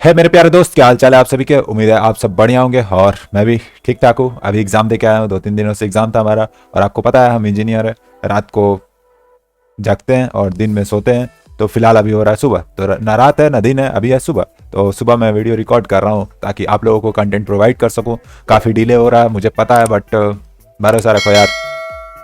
है मेरे प्यारे दोस्त, क्या हाल चाल है आप सभी के। उम्मीद है आप सब बढ़िया होंगे और मैं भी ठीक ठाक हूँ। अभी एग्जाम दे के आया हूँ, 2-3 दिनों से एग्जाम था हमारा। और आपको पता है हम इंजीनियर है, रात को जागते हैं और दिन में सोते हैं। तो फिलहाल अभी हो रहा है सुबह, तो ना रात है ना दिन है, अभी है सुबह। तो सुबह मैं वीडियो रिकॉर्ड कर रहा हूँ ताकि आप लोगों को कंटेंट प्रोवाइड कर सकूँ। काफ़ी डिले हो रहा है मुझे पता है, बट भरोसा रखो यार,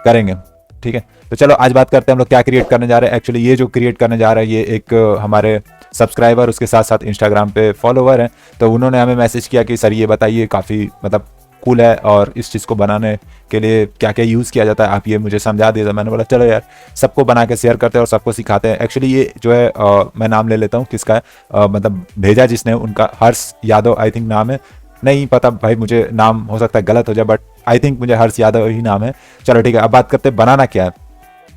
करेंगे। ठीक है, तो चलो आज बात करते हैं हम लोग क्या क्रिएट करने जा रहे हैं। एक्चुअली ये जो क्रिएट करने जा रहे हैं ये एक हमारे सब्सक्राइबर, उसके साथ साथ इंस्टाग्राम पे फॉलोवर हैं। तो उन्होंने हमें मैसेज किया कि सर ये बताइए, काफ़ी मतलब कूल है और इस चीज़ को बनाने के लिए क्या क्या यूज़ किया जाता है, आप ये मुझे समझा दीजिए। मैंने बोला चलो यार, सबको बना के शेयर करते हैं और सबको सिखाते हैं। एक्चुअली ये जो है मैं नाम ले लेता हूँ किसका है, मतलब भेजा जिसने उनका हर्ष यादव आई थिंक नाम है। नहीं पता भाई, मुझे नाम हो सकता है गलत हो जाए, बट आई थिंक मुझे हर्ष यादव ही नाम है। चलो ठीक है, अब बात करते हैं बनाना क्या है।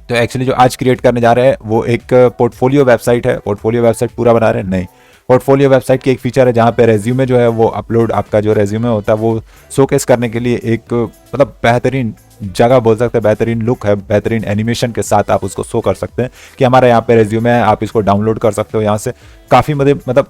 तो एक्चुअली जो आज क्रिएट करने जा रहे हैं वो एक पोर्टफोलियो वेबसाइट है। पोर्टफोलियो वेबसाइट पूरा बना रहे हैं नहीं, पोर्टफोलियो वेबसाइट की एक फीचर है जहाँ पे रेज्यूमे जो है वो अपलोड, आपका जो रेज्यूमे होता है वो शोकेस करने के लिए एक मतलब बेहतरीन जगह बोल सकते हैं, बेहतरीन लुक है, बेहतरीन एनिमेशन के साथ आप उसको शो कर सकते हैं कि हमारा यहाँ पे रेज्यूमे है, आप इसको डाउनलोड कर सकते हो यहाँ से। काफ़ी मतलब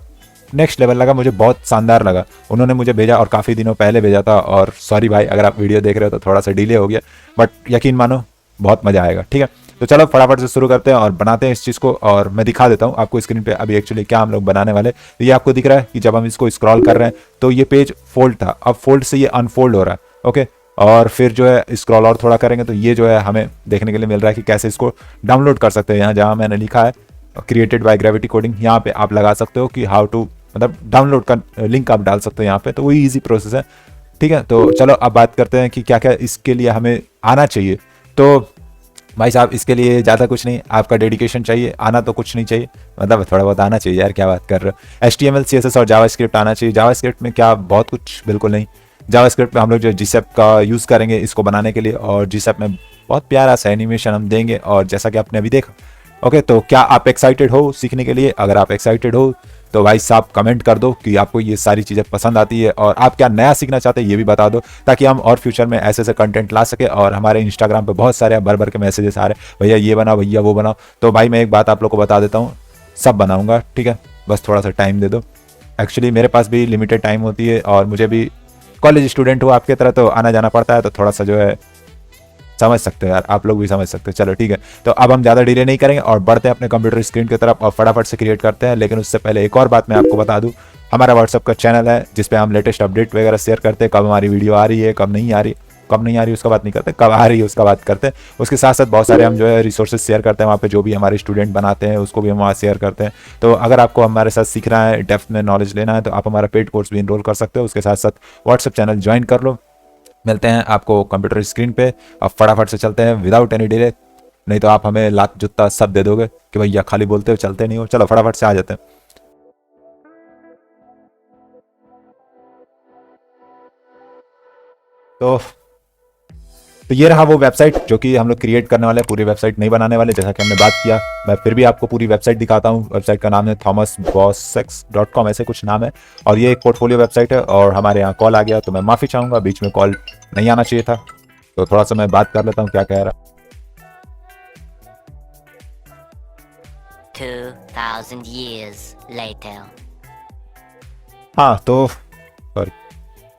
नेक्स्ट लेवल लगा मुझे, बहुत शानदार लगा। उन्होंने मुझे भेजा और काफ़ी दिनों पहले भेजा था। और सॉरी भाई अगर आप वीडियो देख रहे हो तो थोड़ा सा डिले हो गया, बट यकीन मानो बहुत मज़ा आएगा। ठीक है, तो चलो फटाफट से शुरू करते हैं और बनाते हैं इस चीज़ को। और मैं दिखा देता हूँ आपको स्क्रीन पे अभी एक्चुअली क्या हम लोग बनाने वाले। तो ये आपको दिख रहा है कि जब हम इसको स्क्रॉल कर रहे हैं तो ये पेज फोल्ड था, अब फोल्ड से ये अनफोल्ड हो रहा है। ओके, और फिर जो है स्क्रॉल और थोड़ा करेंगे तो ये जो है हमें देखने के लिए मिल रहा है कि कैसे इसको डाउनलोड कर सकते हैं। यहाँ जहाँ मैंने लिखा है क्रिएटेड बाय ग्रेविटी कोडिंग, यहाँ पे आप लगा सकते हो कि हाउ टू, मतलब डाउनलोड का लिंक आप डाल सकते हो यहाँ पे। तो वही ईजी प्रोसेस है। ठीक है, तो चलो अब बात करते हैं कि क्या क्या इसके लिए हमें आना चाहिए। तो भाई साहब इसके लिए ज़्यादा कुछ नहीं, आपका डेडिकेशन चाहिए, आना तो कुछ नहीं चाहिए, मतलब थोड़ा बहुत आना चाहिए यार, क्या बात कर रहे हो। HTML CSS और जावास्क्रिप्ट आना चाहिए। जावास्क्रिप्ट में क्या बहुत कुछ बिल्कुल नहीं। जावास्क्रिप्ट में हम लोग जो GSAP का यूज़ करेंगे इसको बनाने के लिए, और GSAP में बहुत प्यारा सा एनिमेशन हम देंगे, और जैसा कि आपने अभी देखा। ओके, तो क्या आप एक्साइटेड हो सीखने के लिए? अगर आप एक्साइटेड हो तो भाई साहब कमेंट कर दो कि आपको ये सारी चीज़ें पसंद आती है और आप क्या नया सीखना चाहते हैं ये भी बता दो, ताकि हम और फ्यूचर में ऐसे ऐसे कंटेंट ला सके। और हमारे इंस्टाग्राम पे बहुत सारे भर भर के मैसेजेस आ रहे हैं, भैया ये बनाओ, भैया वो बनाओ। तो भाई मैं एक बात आप लोग को बता देता हूँ, सब बनाऊंगा। ठीक है, बस थोड़ा सा टाइम दे दो। एक्चुअली मेरे पास भी लिमिटेड टाइम होती है और मुझे भी कॉलेज स्टूडेंट हो आपके तरह, तो आना जाना पड़ता है। तो थोड़ा सा जो है समझ सकते हो यार, आप लोग भी समझ सकते हो। चलो ठीक है, तो अब हम ज़्यादा डिले नहीं करेंगे और बढ़ते हैं अपने कंप्यूटर स्क्रीन की तरफ और फटाफट से क्रिएट करते हैं। लेकिन उससे पहले एक और बात मैं आपको बता दूं, हमारा व्हाट्सअप का चैनल है जिसपे हम लेटेस्ट अपडेट वगैरह शेयर करते हैं, कब हमारी वीडियो आ रही है, कब नहीं आ रही। कब नहीं आ रही उसका बात नहीं करते, कब आ रही है उसका बात करते हैं। उसके साथ साथ बहुत सारे हम जो है रिसोर्सेज शेयर करते हैं वहाँ पे, जो भी हमारे स्टूडेंट बनाते हैं उसको भी हम वहाँ शेयर करते हैं। तो अगर आपको हमारे साथ सीखना है, डेप्थ में नॉलेज लेना है, तो आप हमारा पेड कोर्स भी इनरोल कर सकते हो। उसके साथ साथ व्हाट्सअप चैनल ज्वाइन कर लो। मिलते हैं आपको कंप्यूटर स्क्रीन पे। अब फटाफट से चलते हैं विदाउट एनी डिले, नहीं तो आप हमें लात जूता सब दे दोगे कि भैया खाली बोलते हो चलते नहीं हो। चलो फटाफट से आ जाते हैं। तो तो ये रहा वो वेबसाइट जो कि हम लोग क्रिएट करने वाले हैं। पूरी वेबसाइट नहीं बनाने वाले, जैसा कि हमने बात किया। मैं फिर भी आपको पूरी वेबसाइट दिखाता हूँ। वेबसाइट का नाम है thomasbossex.com, ऐसे कुछ नाम है। और ये एक पोर्टफोलियो वेबसाइट है। और हमारे यहाँ कॉल आ गया तो मैं माफ़ी चाहूँगा, बीच में कॉल नहीं आना चाहिए था। तो थोड़ा सा मैं बात कर लेता हूँ क्या कह रहा। 2000 years later. हाँ तो सॉरी,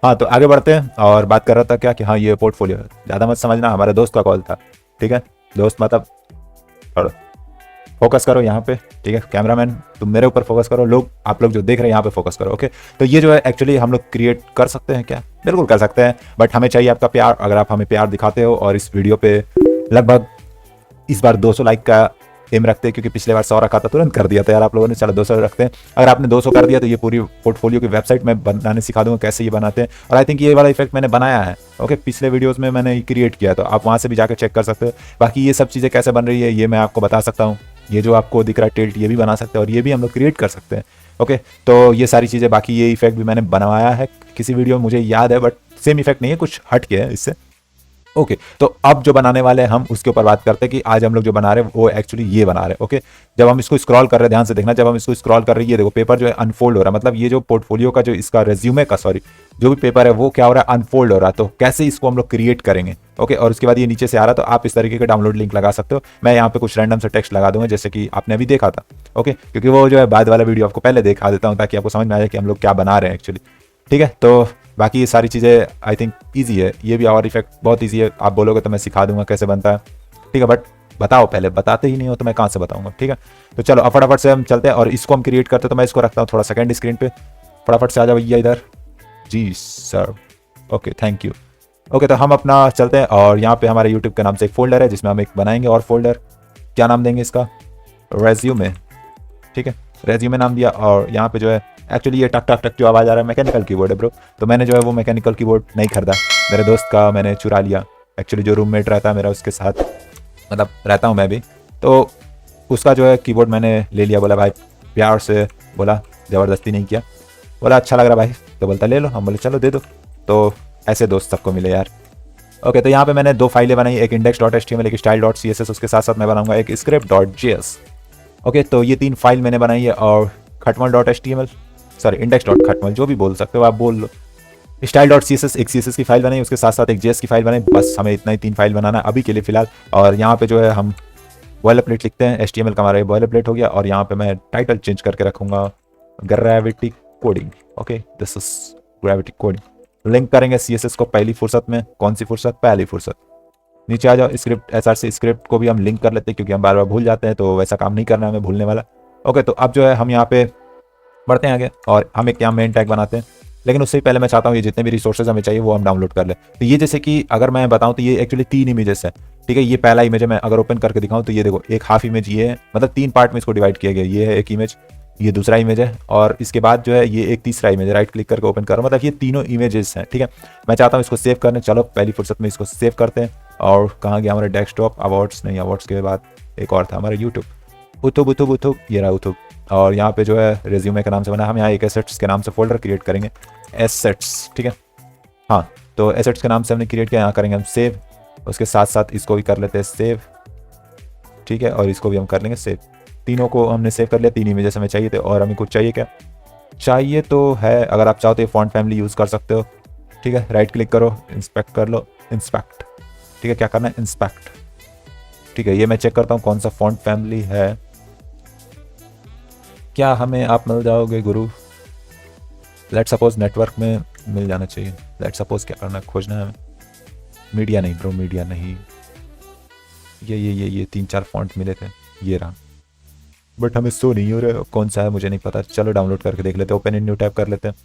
हाँ तो आगे बढ़ते हैं। और बात कर रहा था क्या कि हाँ ये पोर्टफोलियो है, ज़्यादा मत समझना, हमारे दोस्त का कॉल था। ठीक है, दोस्त मतलब थोड़ा फोकस करो यहाँ पे। ठीक है, कैमरामैन तुम मेरे ऊपर फोकस करो, लोग आप लोग जो देख रहे हैं यहाँ पे फोकस करो। ओके, तो ये जो है एक्चुअली हम लोग क्रिएट कर सकते हैं क्या? बिल्कुल कर सकते हैं, बट हमें चाहिए आपका प्यार। अगर आप हमें प्यार दिखाते हो और इस वीडियो पे लगभग इस बार 200 लाइक का एम रखते हैं, क्योंकि पिछले बार 100 रखा था, तुरंत कर दिया था यार आप लोगों ने। चलो 200 रखते हैं। अगर आपने 200 कर दिया तो ये पूरी पोर्टफोलियो की वेबसाइट मैं बनाने सिखा दूंगा कैसे ये बनाते हैं। और आई थिंक ये वाला इफेक्ट मैंने बनाया है। ओके, पिछले वीडियोस में मैंने क्रिएट किया, तो आप वहाँ से भी जाकर चेक कर सकते हो। बाकी ये सब चीज़ें कैसे बन रही है ये मैं आपको बता सकता हूँ। ये जो आपको दिख रहा है टिल्ट, ये भी बना सकते हैं और ये भी हम लोग क्रिएट कर सकते हैं। ओके, तो ये सारी चीज़ें, बाकी ये इफेक्ट भी मैंने बनवाया है किसी वीडियो में, मुझे याद है, बट सेम इफेक्ट नहीं है, कुछ हट के है इससे। ओके तो अब जो बनाने वाले हैं हम उसके ऊपर बात करते हैं कि आज हम लोग जो बना रहे हैं वो एक्चुअली ये बना रहे हैं। ओके जब हम इसको स्क्रॉल कर रहे हैं, ध्यान से देखना, जब हम इसको स्क्रॉल कर रहे हैं ये देखो पेपर जो है अनफोल्ड हो रहा है, मतलब ये जो पोर्टफोलियो का जो इसका रेज्यूमे का सॉरी जो भी पेपर है वो क्या हो रहा है, अनफोल्ड हो रहा है। तो कैसे इसको हम लोग क्रिएट करेंगे। ओके और उसके बाद ये नीचे से आ रहा है, तो आप इस तरीके का डाउनलोड लिंक लगा सकते हो। मैं यहाँ पे कुछ रैंडम से टेक्स्ट लगा दूंगा जैसे कि आपने अभी देखा था। ओके क्योंकि वो जो है बाद वाला वीडियो आपको पहले दिखा देता हूँ ताकि आपको समझ में आ जाए कि हम लोग क्या बना रहे हैं एक्चुअली। ठीक है तो बाकी ये सारी चीज़ें आई थिंक ईजी है, ये भी आवर इफेक्ट बहुत ईजी है। आप बोलोगे तो मैं सिखा दूंगा कैसे बनता है। ठीक है बट बताओ पहले, बताते ही नहीं हो तो मैं कहाँ से बताऊंगा। ठीक है तो चलो अब फटाफट से हम चलते हैं और इसको हम क्रिएट करते हैं। तो मैं इसको रखता हूँ थोड़ा सेकंड स्क्रीन पे, फटाफट से आ जाओ भैया इधर। जी sir okay thank you. Okay तो हम अपना चलते हैं और यहाँ पे हमारे यूट्यूब के नाम से एक फोल्डर है जिसमें हम एक बनाएंगे और फोल्डर, क्या नाम देंगे इसका, रेज्यूमे। ठीक है रेज्यूमे नाम दिया और यहाँ पे जो है एक्चुअली ये टक टक टक जो आवाज़ आ रहा है मैकेनिकल कीबोर्ड है ब्रो। तो मैंने जो है वो मैकेनिकल कीबोर्ड नहीं खरीदा, मेरे दोस्त का मैंने चुरा लिया। एक्चुअली जो रूममेट रहता है मेरा उसके साथ मतलब रहता हूँ मैं भी, तो उसका जो है कीबोर्ड मैंने ले लिया। बोला भाई प्यार से बोला, ज़बरदस्ती नहीं किया, बोला अच्छा लग रहा भाई तो बोलता ले लो, हम बोले चलो दे दो। तो ऐसे दोस्त सबको मिले यार। ओके तो यहाँ पे मैंने दो फाइलें बनाई, एक index.html एक style.css, उसके साथ साथ मैं बनाऊंगा एक script.js। ओके तो ये 3 फाइल मैंने बनाई है और खटमल.html सॉरी index.खटमल जो भी बोल सकते हो आप बोल लो, style.css एक css की फाइल बनाई, उसके साथ साथ एक js की फाइल बनाई। बस हमें इतना ही 3 फाइल बनाना है अभी के लिए फिलहाल। और यहाँ पे जो है हम बॉयलरप्लेट लिखते हैं, HTML का हमारा बॉयलरप्लेट हो गया और यहाँ पे मैं टाइटल चेंज करके रखूंगा gravity coding. Okay this is gravity coding. Link करेंगे CSS को पहली फुर्सत में, कौन सी फुर्सत, पहली फुर्सत। नीचे आ जाओ स्क्रिप्ट SRC स्क्रिप्ट को भी हम लिंक कर लेते हैं क्योंकि हम बार बार भूल जाते हैं, तो वैसा काम नहीं करना है हमें भूलने वाला। ओके तो अब जो है हम यहाँ पे बढ़ते हैं आगे और हम एक यहाँ मेन टैग बनाते हैं, लेकिन उससे पहले मैं चाहता हूँ ये जितने भी रिसोर्सेज हमें चाहिए वो हम डाउनलोड कर ले। तो ये जैसे कि अगर मैं बताऊँ तो ये एक्चुअली 3 इमेजेस है। ठीक है ये पहला इमेज है, मैं अगर ओपन करके दिखाऊँ तो ये देखो एक हाफ इमेज ये है, मतलब 3 पार्ट में इसको डिवाइड किया गया। ये है एक इमेज, ये दूसरा इमेज है और इसके बाद जो है ये एक तीसरा इमेज है। राइट क्लिक करके ओपन करो, मतलब ये तीनों इमेजेस हैं। ठीक है मैं चाहता हूँ इसको सेव करने, चलो पहली फुर्सत में इसको सेव करते हैं। और कहाँ गया हमारे डेस्कटॉप, अवार्ड्स नहीं, अवार्ड्स के बाद एक और था हमारा यूट्यूब, उथुब ये रहा उथुब। और यहाँ पे जो है रेज्यूमे के नाम से बना, हम यहाँ एक एसेट्स के नाम से फोल्डर क्रिएट करेंगे, एसेट्स। ठीक है हाँ तो एसेट्स के नाम से हमने क्रिएट किया, यहाँ करेंगे हम सेव, उसके साथ साथ इसको भी कर लेते हैं सेव। ठीक है और इसको भी हम कर लेंगे सेव। तीनों को हमने सेव कर लिया, 3 इमेजेस हमें चाहिए थे। और हमें कुछ चाहिए क्या, चाहिए तो है अगर आप चाहो तो ये फॉन्ट फैमिली यूज़ कर सकते हो। ठीक है राइट क्लिक करो, इंस्पेक्ट कर लो, इंस्पेक्ट। ठीक है क्या करना है, इंस्पेक्ट। ठीक है ये मैं चेक करता हूँ कौन सा फॉन्ट फैमिली है, क्या हमें आप मिल जाओगे गुरु। लेट सपोज नेटवर्क में मिल जाना चाहिए। लेट सपोज क्या करना है, खोजना है हमें, मीडिया नहीं ब्रो, मीडिया नहीं, ये 3-4 फॉन्ट मिले थे, ये रहा, बट हमें शो नहीं हो रहा कौन सा है, मुझे नहीं पता। चलो डाउनलोड करके देख लेते हैं, ओपन इन न्यू टैब कर लेते हैं।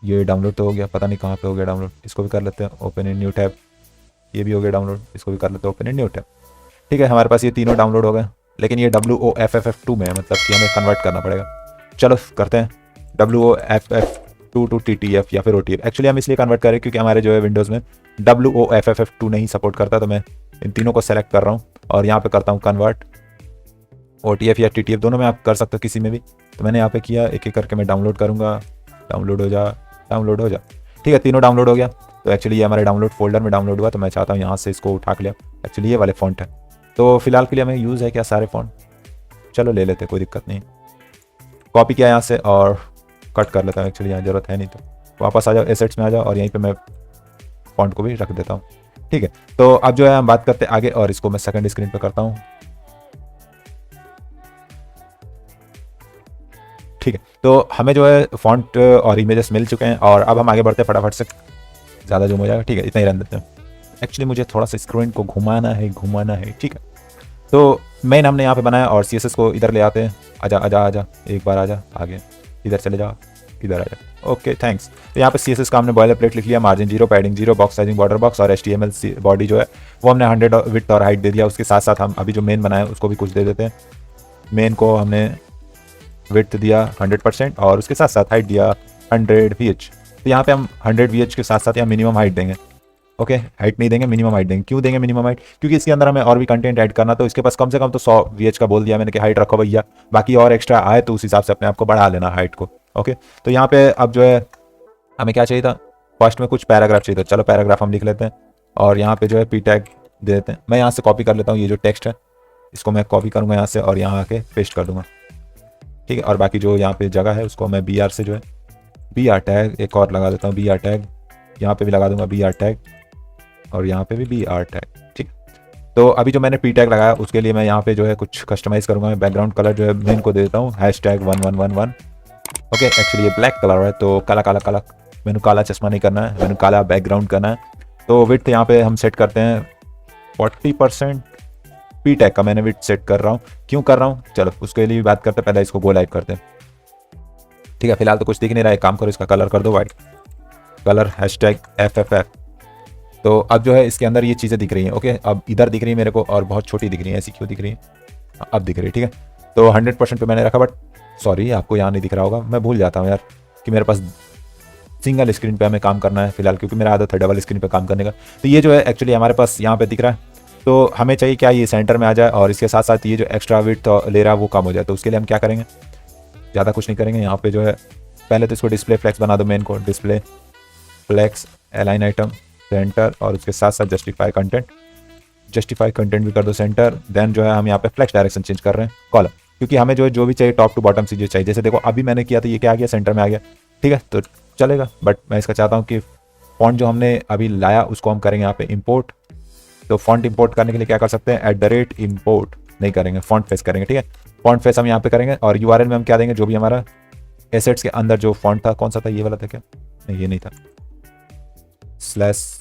ये डाउनलोड तो हो गया, पता नहीं कहाँ पे हो गया डाउनलोड, इसको भी कर लेते हैं ओपन इन न्यू टैब। ये भी हो गया डाउनलोड, इसको भी कर लेते हैं ओपन इन न्यू टैब। ठीक है हमारे पास ये तीनों डाउनलोड हो गए, लेकिन ये WOFFF2 में है, मतलब कि हमें कन्वर्ट करना पड़ेगा। चलो करते हैं WOFF2 टू TTF या फिर OTF। एक्चुअली हम इसलिए कन्वर्ट करें क्योंकि हमारे जो है विंडोज़ में WOFFF2 नहीं सपोर्ट करता, तो मैं इन तीनों को सेलेक्ट कर रहा हूँ और यहाँ पे करता हूँ कन्वर्ट। OTF या TTF दोनों में आप कर सकते हो किसी में भी। तो मैंने यहाँ पे किया, एक एक करके मैं डाउनलोड करूँगा, डाउनलोड हो जा, डाउनलोड हो जा। ठीक है तीनों डाउनलोड हो गया। तो एक्चुअली ये हमारे डाउनलोड फोल्डर में डाउनलोड हुआ, तो मैं चाहता हूँ यहाँ से इसको उठा के लिया। एक्चुअली ये वाले फॉन्ट है, तो फिलहाल के लिए हमें यूज़ है क्या सारे फॉन्ट, चलो ले लेते, कोई दिक्कत नहीं। कॉपी किया यहाँ से और कट कर लेता हूँ, एक्चुअली यहाँ ज़रूरत है नहीं। तो वापस आ जाओ एसेट्स में आ जाओ और यहीं पे मैं फॉन्ट को भी रख देता हूँ। ठीक है तो अब जो है हम बात करते हैं आगे और इसको मैं सेकंड स्क्रीन पे करता हूँ। ठीक है तो हमें जो है फॉन्ट और इमेजेस मिल चुके हैं और अब हम आगे बढ़ते हैं फटाफट से, ज़्यादा जूम हो जाएगा। ठीक है इतना ही रहने देते हैं, एक्चुअली मुझे थोड़ा सा स्क्रीन को घुमाना है। ठीक है तो मेन हमने यहाँ पे बनाया और CSS को इधर ले आते हैं। आजा आजा आजा एक बार आजा आगे, इधर चले जाओ, इधर आ जाओ। Okay thanks. तो यहाँ पे CSS का हमने बॉयलर प्लेट लिख लिया, margin 0, padding 0, box sizing border box और HTML बॉडी जो है वो हमने 100 विड्थ और हाइट दे दिया। उसके साथ साथ हम अभी जो मेन बनाया उसको भी कुछ दे देते हैं। मेन को हमने विड्थ दिया 100% और उसके साथ साथ हाइट दिया 100 VH। तो यहाँ पे हम 100 VH के साथ साथ यहाँ मिनिमम हाइट देंगे। ओके हाइट नहीं देंगे, मिनिमम हाइट देंगे। क्यों देंगे मिनिमम हाइट, क्योंकि इसके अंदर हमें और भी कंटेंट ऐड करना, तो इसके पास कम से कम तो 100 VH का बोल दिया मैंने कि हाइट रखो भैया, बाकी और एक्स्ट्रा आए तो उस हिसाब से अपने आप को बढ़ा लेना हाइट को। ओके तो यहाँ पे अब जो है हमें क्या चाहिए था, फर्स्ट में कुछ पैराग्राफ चाहिए था, चलो पैराग्राफ हम लिख लेते हैं। और यहाँ पे जो है पी टैग दे देते हैं। मैं यहाँ से कॉपी कर लेता हूँ, ये जो टेक्स्ट है इसको मैं कॉपी करूँगा यहाँ से और यहाँ आके पेस्ट कर दूँगा, ठीक है। और बाकी जो यहाँ पे जगह है उसको मैं बी आर से जो है बी आर टैग एक और लगा देता हूँ, बी आर टैग यहाँ पे भी लगा दूंगा बी आर टैग और यहाँ पे भी बी आर टैग, ठीक। तो अभी जो मैंने पी टैग लगाया उसके लिए मैं यहाँ पे जो है कुछ कस्टमाइज़ करूँगा। मैं बैकग्राउंड कलर जो है मेन को दे देता हूँ #1111। ओके, एक्चुअली ये ब्लैक कलर है तो काला काला काला, मैंने काला चश्मा नहीं करना है, मैंने काला बैकग्राउंड करना है। तो विड्थ यहाँ पे हम सेट करते हैं 40%। पी टैग का मैंने विड्थ सेट कर रहा हूँ, क्यों कर रहा हूँ चलो उसके लिए भी बात करते हैं, पहले इसको गो लाइव करते हैं, ठीक है। फिलहाल तो कुछ दिख नहीं रहा है, काम करो इसका कलर कर दो वाइट कलर #FFF। तो अब जो है इसके अंदर ये चीज़ें दिख रही हैं। ओके, अब इधर दिख रही है मेरे को और बहुत छोटी दिख रही है, ऐसी क्यों दिख रही है, अब दिख रही है, ठीक है। तो 100% पे मैंने रखा, बट सॉरी आपको यहाँ नहीं दिख रहा होगा, मैं भूल जाता हूँ यार कि मेरे पास सिंगल स्क्रीन पे हमें काम करना है फिलहाल, क्योंकि मेरा आदत है डबल स्क्रीन पे काम करने का। तो ये जो है एक्चुअली हमारे पास यहाँ पे दिख रहा है, तो हमें चाहिए क्या ये सेंटर में आ जाए और इसके साथ साथ ये जो एक्स्ट्रा विड्थ ले रहा है वो कम हो जाए। तो उसके लिए हम क्या करेंगे, ज़्यादा कुछ नहीं करेंगे, यहाँ पे जो है पहले तो इसको डिस्प्ले फ्लेक्स बना दो, मेन को display flex align item center और उसके साथ साथ जस्टिफाई कंटेंट भी कर दो सेंटर। देन जो है हम यहाँ पे फ्लेक्स डायरेक्शन चेंज कर रहे हैं कॉलम, क्योंकि हमें जो भी चाहिए टॉप टू बॉटम चीज़ें चाहिए। जैसे देखो अभी मैंने किया तो ये क्या आ गया, सेंटर में आ गया, ठीक है, तो चलेगा। बट मैं इसका चाहता हूँ कि फॉन्ट जो हमने अभी लाया उसको हम करेंगे यहाँ पे इंपोर्ट। तो फॉन्ट इंपोर्ट करने के लिए क्या कर सकते हैं, @import नहीं करेंगे, फॉन्ट फेस करेंगे, ठीक है। फॉन्ट फेस हम यहाँ पे करेंगे और URL में हम क्या देंगे, जो भी हमारा एसेट्स के अंदर जो फॉन्ट था, कौन सा था, ये वाला था क्या, नहीं ये नहीं था, स्लैश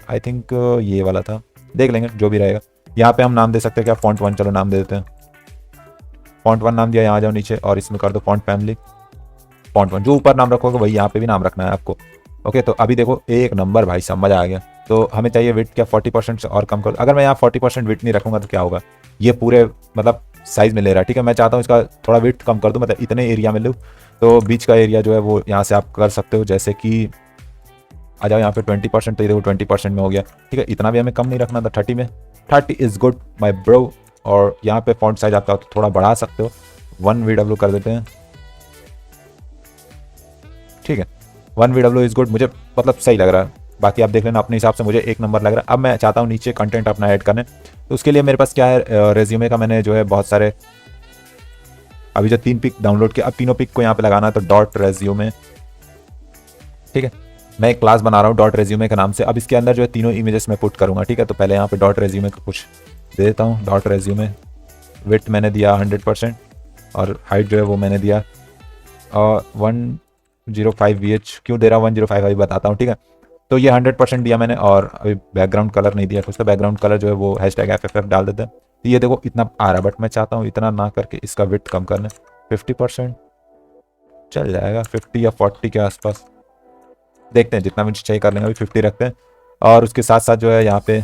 आई थिंक ये वाला था, देख लेंगे जो भी रहेगा। यहाँ पे हम नाम दे सकते हैं क्या, फॉन्ट 1, चलो नाम दे देते हैं, फॉन्ट 1 नाम दिया। यहाँ जाओ नीचे और इसमें कर दो फॉन्ट फैमिली, फॉन्ट 1, जो ऊपर नाम रखोगे वही यहाँ पे भी नाम रखना है आपको। ओके, तो अभी देखो एक नंबर भाई साहब, मजा आ गया। तो हमें चाहिए विड्थ क्या 40% से और कम करो। अगर मैं यहाँ 40% विड्थ नहीं रखूंगा तो क्या होगा, ये पूरे मतलब साइज में ले रहा है, ठीक है। मैं चाहता हूँ इसका थोड़ा विड्थ कम कर दूँ, मतलब इतने एरिया में लूँ। तो बीच का एरिया जो है वो यहाँ से आप कर सकते हो, जैसे कि आ जाओ यहाँ पे 20%, तो ये देखो 20% में हो गया, ठीक है। इतना भी हमें कम नहीं रखना था, 30 में, 30 इज़ गुड माई ब्रो। और यहाँ पे फॉन्ट साइज आपका थोड़ा बढ़ा सकते हो, 1 VW कर देते हैं, ठीक है। 1 VW इज़ गुड, मुझे मतलब सही लग रहा है, बाकी आप देख लेना अपने हिसाब से, मुझे एक नंबर लग रहा है। अब मैं चाहता हूँ नीचे कंटेंट अपना ऐड करने, तो उसके लिए मेरे पास क्या है, रेज्यूमे का मैंने जो है बहुत सारे अभी जो 3 पिक डाउनलोड किया, अब तीनों पिक को यहाँ पे लगाना है, तो डॉट रेज्यूमे, ठीक है। मैं एक क्लास बना रहा हूँ डॉट रेज्यूमे के नाम से। अब इसके अंदर जो है तीनों इमेजेस मैं पुट करूँगा, ठीक है। तो पहले यहाँ पे डॉट रेज्यूमे का कुछ दे देता हूँ, डॉट रेज्यूमे विड्थ मैंने दिया 100% और हाइट जो है वो मैंने दिया 105 VH। क्यों दे रहा हूँ 105 अभी बताता हूँ, ठीक है। तो ये 100% दिया मैंने और अभी बैकग्राउंड कलर नहीं दिया, उसका बैकग्राउंड कलर जो है वो #FFF डाल देते हैं। तो ये देखो इतना आ रहा है, बट मैं चाहता हूँ इतना ना करके इसका विड्थ कम करना, 50% चल जाएगा, 50 या 40 के आसपास देखते हैं, जितना मुझे चाहिए कर लेंगे। अभी 50 रखते हैं और उसके साथ साथ जो है यहाँ पे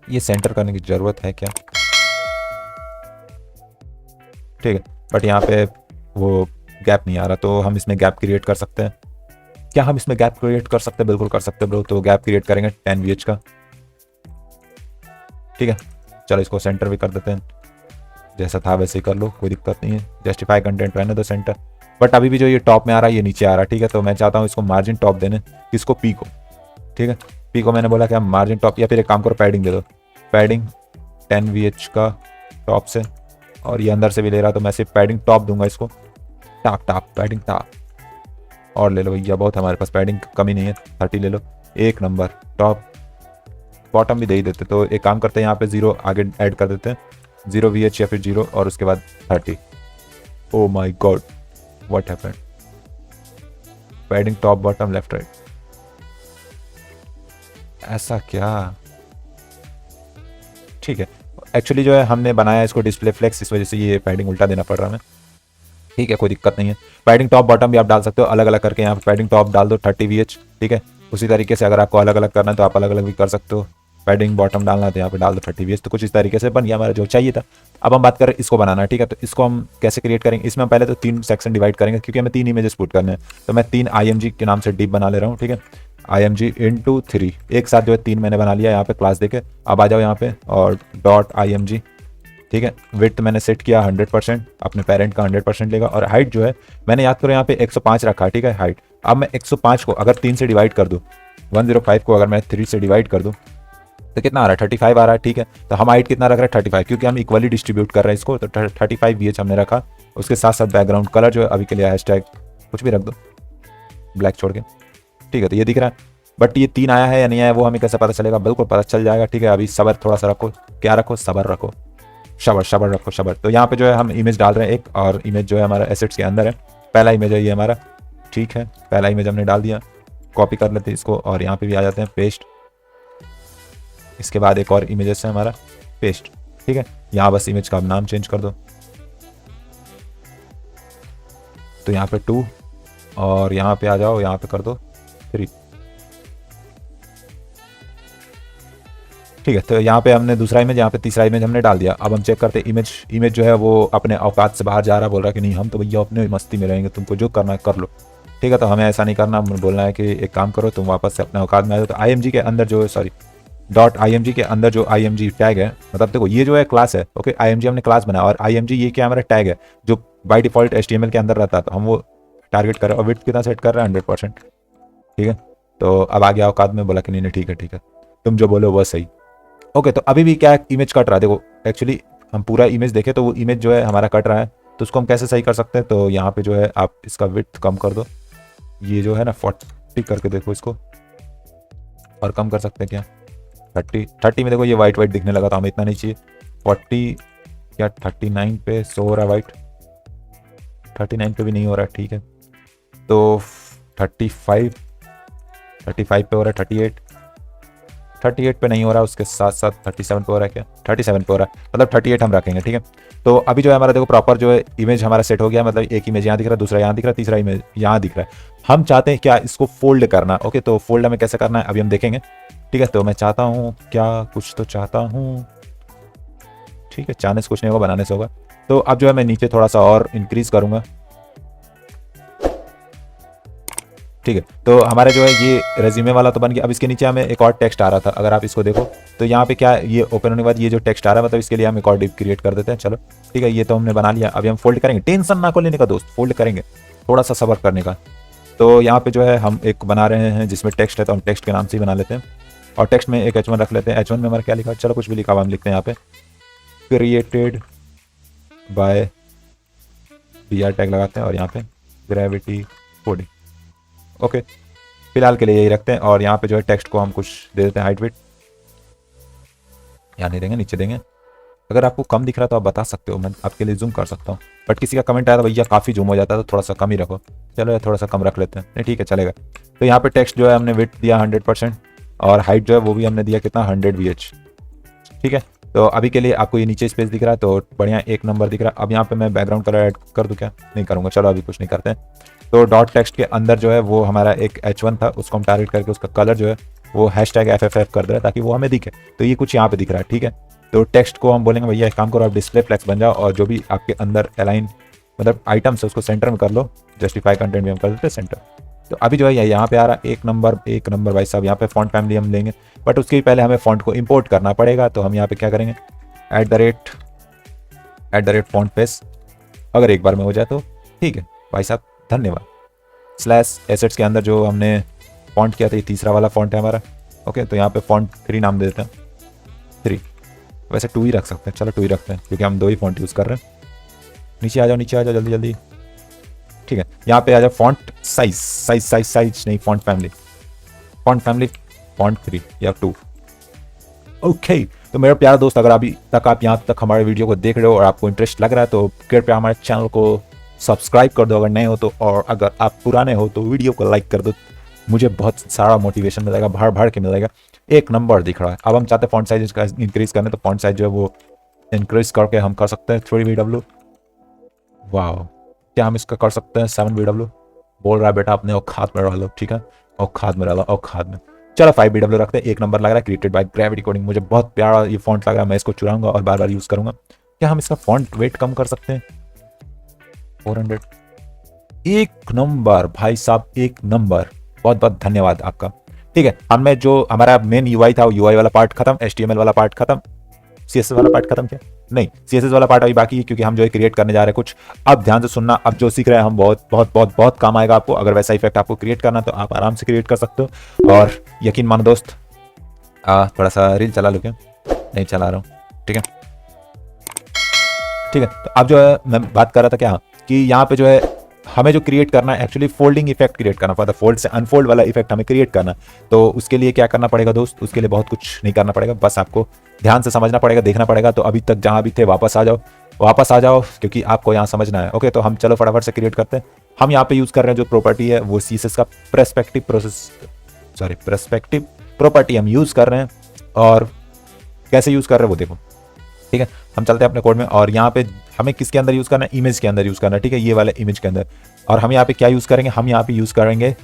ये सेंटर करने की ज़रूरत है क्या, ठीक है। बट यहाँ पे वो गैप नहीं आ रहा, तो हम इसमें गैप क्रिएट कर सकते हैं। क्या हम इसमें गैप क्रिएट कर सकते हैं, बिल्कुल कर सकते हैं ब्रो। तो गैप क्रिएट करेंगे 10 VH का, ठीक है। चलो इसको सेंटर भी कर देते हैं, जैसा था वैसे ही कर लो, कोई दिक्कत नहीं है। जस्टिफाई कंटेंट रहने दो सेंटर, बट अभी भी जो ये टॉप में आ रहा है ये नीचे आ रहा है, ठीक है। तो मैं चाहता हूँ इसको मार्जिन टॉप देने, किसको, पी को, ठीक है। पी को मैंने बोला कि हम मार्जिन टॉप, या फिर एक काम करो पैडिंग दे दो, पैडिंग 10 VH का टॉप से, और ये अंदर से भी ले रहा तो मैं सिर्फ पैडिंग टॉप दूंगा इसको, टाप पैडिंग टाप, और ले लो भैया, बहुत हमारे पास पैडिंग कमी नहीं है, 30 ले लो, एक नंबर। टॉप बॉटम भी दे ही देते, तो एक काम करते हैं यहाँ पे 0 आगे ऐड कर देते हैं, 0 VH या फिर 0 और उसके बाद 30। Oh my god what happened, padding top bottom left right, ऐसा क्या, ठीक है। एक्चुअली जो है हमने बनाया इसको डिस्प्ले फ्लेक्स, इस वजह से ये पैडिंग उल्टा देना पड़ रहा है, ठीक है, कोई दिक्कत नहीं है। पैडिंग टॉप बॉटम भी आप डाल सकते हो अलग अलग करके, यहाँ पे पैडिंग टॉप डाल दो 30 VH, ठीक है। उसी तरीके से अगर आपको अलग अलग करना है तो आप अलग अलग भी कर सकते हो। पैडिंग बॉटम डालना है तो यहाँ पे डाल दो 30 VH। तो कुछ इस तरीके से बन गया हमारा जो चाहिए था। अब हम बात करें इसको बनाना है, ठीक है। तो इसको हम कैसे क्रिएट करेंगे, इसमें हम पहले तो 3 सेक्शन डिवाइड करेंगे, क्योंकि हमें 3 इमेजेस पुट करने हैं। तो मैं 3 IMG के नाम से डिप बना ले रहा हूँ, ठीक है। IMG into 3 एक साथ जो है 3 मैंने बना लिया यहाँ पे क्लास देके। अब आ जाओ यहाँ पे और डॉट IMG, ठीक है। विड्थ मैंने सेट किया 100%, अपने पेरेंट का 100% लेगा। और हाइट जो है मैंने याद करो यहाँ पे 105 रखा है, ठीक है हाइट। अब मैं 105 को अगर 3 से डिवाइड कर दूँ 105 को अगर मैं 3 से डिवाइड कर दूं तो कितना आ रहा है, 35 आ रहा है। ठीक है, तो हम हाइट कितना रख रहे हैं, 35, क्योंकि हम इक्वली डिस्ट्रीब्यूट कर रहे हैं इसको, तो 35 VH हमने रखा। उसके साथ साथ बैकग्राउंड कलर जो है अभी के लिए हैशटैग कुछ भी रख दो, ब्लैक छोड़ के। ठीक है, तो ये दिख रहा है, बट ये 3 आया है या नहीं आया वो हमें कैसे पता चलेगा, बिल्कुल पता चल जाएगा। ठीक है, अभी सबर थोड़ा सा रखो, क्या रखो, सबर रखो, शबर रखो, शबर। तो यहाँ पे जो है हम इमेज डाल रहे हैं एक, और इमेज जो है हमारा एसेट्स के अंदर है, पहला इमेज है ये हमारा। ठीक है, पहला इमेज हमने डाल दिया, कॉपी कर लेते हैं इसको और यहाँ पे भी आ जाते हैं, पेस्ट। इसके बाद एक और इमेजेस है हमारा, पेस्ट। ठीक है, यहाँ बस इमेज का नाम चेंज कर दो, तो यहाँ पे 2 और यहाँ पे आ जाओ, यहाँ पे कर दो 3। ठीक है, तो यहाँ पे हमने दूसरा इमेज, यहाँ पे तीसरा इमेज हमने डाल दिया। अब हम चेक करते हैं इमेज जो है वो अपने औकात से बाहर जा रहा है, बोल रहा है कि नहीं हम तो भैया अपने मस्ती में रहेंगे, तुमको जो करना है कर लो। ठीक है, तो हमें ऐसा नहीं करना, हमें बोलना है कि एक काम करो तुम वापस से अपने औकात में आ जाओ। तो IMG के अंदर जो सॉरी .img के अंदर जो IMG टैग है, मतलब देखो ये जो है क्लास है, ओके, IMG हमने क्लास बनाया और IMG ये क्या हमारा टैग है जो बाय डिफॉल्ट HTML के अंदर रहता है, तो हम वो टारगेट कर रहे हैं और विड्थ कितना सेट कर रहे हैं, 100%। ठीक है, तो अब आ गया औकात में, बोला कि नहीं ठीक है तुम जो बोलो वो सही। ओके, तो अभी भी क्या इमेज कट रहा है, देखो एक्चुअली हम पूरा इमेज देखें तो वो इमेज जो है हमारा कट रहा है, तो उसको हम कैसे सही कर सकते हैं। तो यहाँ पे जो है आप इसका विड्थ कम कर दो, ये जो है ना 40 करके देखो इसको, और कम कर सकते हैं क्या, 30 में देखो ये वाइट दिखने लगा, तो हमें इतना नहीं चाहिए। 40 या 39 पे शो हो रहा है वाइट, 39 पे भी नहीं हो रहा है। ठीक है, तो 35 पे हो रहा है, 38 पे नहीं हो रहा, उसके साथ साथ 37 पे हो रहा है क्या, 37 पे हो रहा है, मतलब 38 हम रखेंगे। ठीक है, तो अभी जो है हमारा देखो प्रॉपर जो है इमेज हमारा सेट हो गया, मतलब एक इमेज यहाँ दिख रहा है, दूसरा यहाँ दिख रहा है, तीसरा इमेज यहाँ दिख रहा है। हम चाहते हैं क्या, इसको फोल्ड करना। ओके, तो फोल्ड हमें कैसे करना है अभी हम देखेंगे। ठीक है, तो मैं चाहता हूँ क्या, कुछ तो चाहता हूँ। ठीक है, चाहने से कुछ नहीं होगा, बनाने से होगा। तो अब जो है मैं नीचे थोड़ा सा और इंक्रीज करूँगा। ठीक है, तो हमारा जो है ये रेज्यूमे वाला तो बन गया। अब इसके नीचे हमें एक और टेक्स्ट आ रहा था, अगर आप इसको देखो तो यहाँ पे क्या ये ओपन होने के बाद ये जो टेक्स्ट आ रहा है, मतलब इसके लिए हम एक और डिव क्रिएट कर देते हैं। चलो ठीक है, ये तो हमने बना लिया, अभी हम फोल्ड करेंगे। टेंशन ना को लेने का दोस्त, फोल्ड करेंगे, थोड़ा सा सब्र करने का। तो यहाँ पे जो है हम एक बना रहे हैं जिसमें टेक्स्ट है, तो हम टेक्स्ट के नाम से ही बना लेते हैं, और टेक्स्ट में एक H1 रख लेते हैं। H1 में हमारा क्या लिखा, चलो कुछ भी लिखा हुआ हम लिखते हैं यहाँ पे, क्रिएटेड बाय BR टैग लगाते हैं और यहाँ पे ग्रेविटी कोडिंग। ओके, फिलहाल के लिए यही रखते हैं, और यहाँ पे जो है टेक्स्ट को हम कुछ दे देते हैं हाइट विड्थ, यहाँ नहीं देंगे, नीचे देंगे। अगर आपको कम दिख रहा तो आप बता सकते हो, मैं आपके लिए जूम कर सकता हूँ, बट किसी का कमेंट आया था भैया काफ़ी जूम हो जाता है तो थोड़ा सा कम ही रखो। चलो यार थोड़ा सा कम रख लेते हैं, नहीं ठीक है चलेगा। तो यहाँ पे टेक्स्ट जो है हमने विड्थ दिया 100%, और हाइट जो है वो भी हमने दिया कितना, 100 VH। ठीक है, तो अभी के लिए आपको ये नीचे स्पेस दिख रहा है तो बढ़िया, 1 नंबर दिख रहा है। अब यहाँ पे मैं बैकग्राउंड कलर ऐड कर दूँ क्या, नहीं करूँगा, चलो अभी कुछ नहीं करते हैं। तो डॉट टेक्स्ट के अंदर जो है वो हमारा एक H1 था, उसको हम टारगेट करके उसका कलर जो है वो #FFF कर दे रहा है ताकि वो हमें दिखे। तो ये कुछ यहाँ पे दिख रहा है। ठीक है, तो टेक्स्ट को हम बोलेंगे भैया एक काम करो, आप डिस्प्ले फ्लेक्स बन जाओ और जो भी आपके अंदर अलाइन मतलब आइटम्स है उसको सेंटर में कर लो। जस्टिफाई कंटेंट भी हम कर देते हैं सेंटर। तो अभी जो है यहाँ पे आ रहा है 1 नंबर भाई साहब। यहाँ पे फॉन्ट फैमिली हम लेंगे, बट उसके पहले हमें फॉन्ट को इंपोर्ट करना पड़ेगा। तो हम यहाँ पे क्या करेंगे, @फॉन्ट फेस, अगर एक बार में हो जाए तो ठीक है भाई साहब, धन्यवाद। /assets के अंदर जो हमने फॉन्ट किया था, ये तीसरा वाला फॉन्ट है हमारा। ओके, तो यहाँ पे फॉन्ट 3 नाम दे देते हैं, 3, वैसे 2 ही रख सकते हैं, चलो 2 ही रखते हैं क्योंकि हम 2 ही फॉन्ट यूज़ कर रहे हैं। नीचे आ जाओ जल्दी जल्दी। ठीक है, यहाँ पे आ जाओ फॉन्ट साइज नहीं, फॉन्ट फैमिली फॉन्ट 3 या 2। ओके, तो मेरा प्यारा दोस्त, अगर अभी तक आप यहाँ तक हमारे वीडियो को देख रहे हो और आपको इंटरेस्ट लग रहा है तो कृपया हमारे चैनल को सब्सक्राइब कर दो अगर नए हो तो, और अगर आप पुराने हो तो वीडियो को लाइक कर दो। मुझे बहुत सारा मोटिवेशन मिलेगा, भर के मिलेगा। 1 नंबर दिख रहा है। अब हम चाहते हैं फॉन्ट साइज का इंक्रीज करने, तो फॉन्ट साइज जो है वो इंक्रीज करके हम कर सकते हैं 3VW। वाह, क्या हम इसका कर सकते हैं 7VW? बोल रहा है बेटा अपने औकात में रह लो। ठीक है, औकात में रह लो, औकात में। चलो 5VW रखते हैं। 1 नंबर लग रहा है, क्रिएटेड बाय ग्रेविटी कोडिंग। मुझे बहुत प्यारा ये फॉन्ट लग रहा है, मैं इसको चुराऊंगा और बार बार यूज़ करूंगा। क्या हम इसका फॉन्ट वेट कम कर सकते हैं? 400। 1 नंबर भाई साहब, 1 नंबर। बहुत बहुत धन्यवाद आपका। ठीक है, हमने जो हमारा मेन UI था, UI वाला पार्ट खत्म, HTML वाला पार्ट खत्म। CSS वाला पार्ट खत्म किया? नहीं, CSS वाला पार्ट अभी बाकी है, क्योंकि हम जो है क्रिएट करने जा रहे हैं कुछ। अब ध्यान से सुनना, अब जो सीख रहे हैं हम बहुत बहुत बहुत बहुत काम आएगा आपको। अगर वैसा इफेक्ट आपको क्रिएट करना तो आप आराम से क्रिएट कर सकते हो। और यकीन मानो दोस्त, थोड़ा सा रील चला लो क्या? नहीं चला रहा हूँ, ठीक है ठीक है। तो अब जो है मैं बात कर रहा था क्या, कि यहाँ पे जो है हमें जो क्रिएट करना है एक्चुअली फोल्डिंग इफेक्ट क्रिएट करना पड़ता है। फोल्ड से अनफोल्ड वाला इफेक्ट हमें क्रिएट करना। तो उसके लिए क्या करना पड़ेगा दोस्त? उसके लिए बहुत कुछ नहीं करना पड़ेगा, बस आपको ध्यान से समझना पड़ेगा, देखना पड़ेगा। तो अभी तक जहाँ भी थे वापस आ जाओ, क्योंकि आपको यहाँ समझना है। ओके, तो हम चलो फटाफट से क्रिएट करते हैं। हम यहाँ पे यूज कर रहे हैं जो प्रॉपर्टी है वो CSS का पर्सपेक्टिव प्रॉपर्टी हम यूज कर रहे हैं। और कैसे यूज कर रहे हैं वो देखो, ठीक है। हम चलते हैं अपने कोड में, और यहाँ पे हमें किसके अंदर यूज करना है? इमेज के अंदर यूज करना है, ठीक है, ये वाले इमेज के अंदर। और हम यहाँ पे क्या यूज करेंगे? हम यहाँ पे यूज करेंगे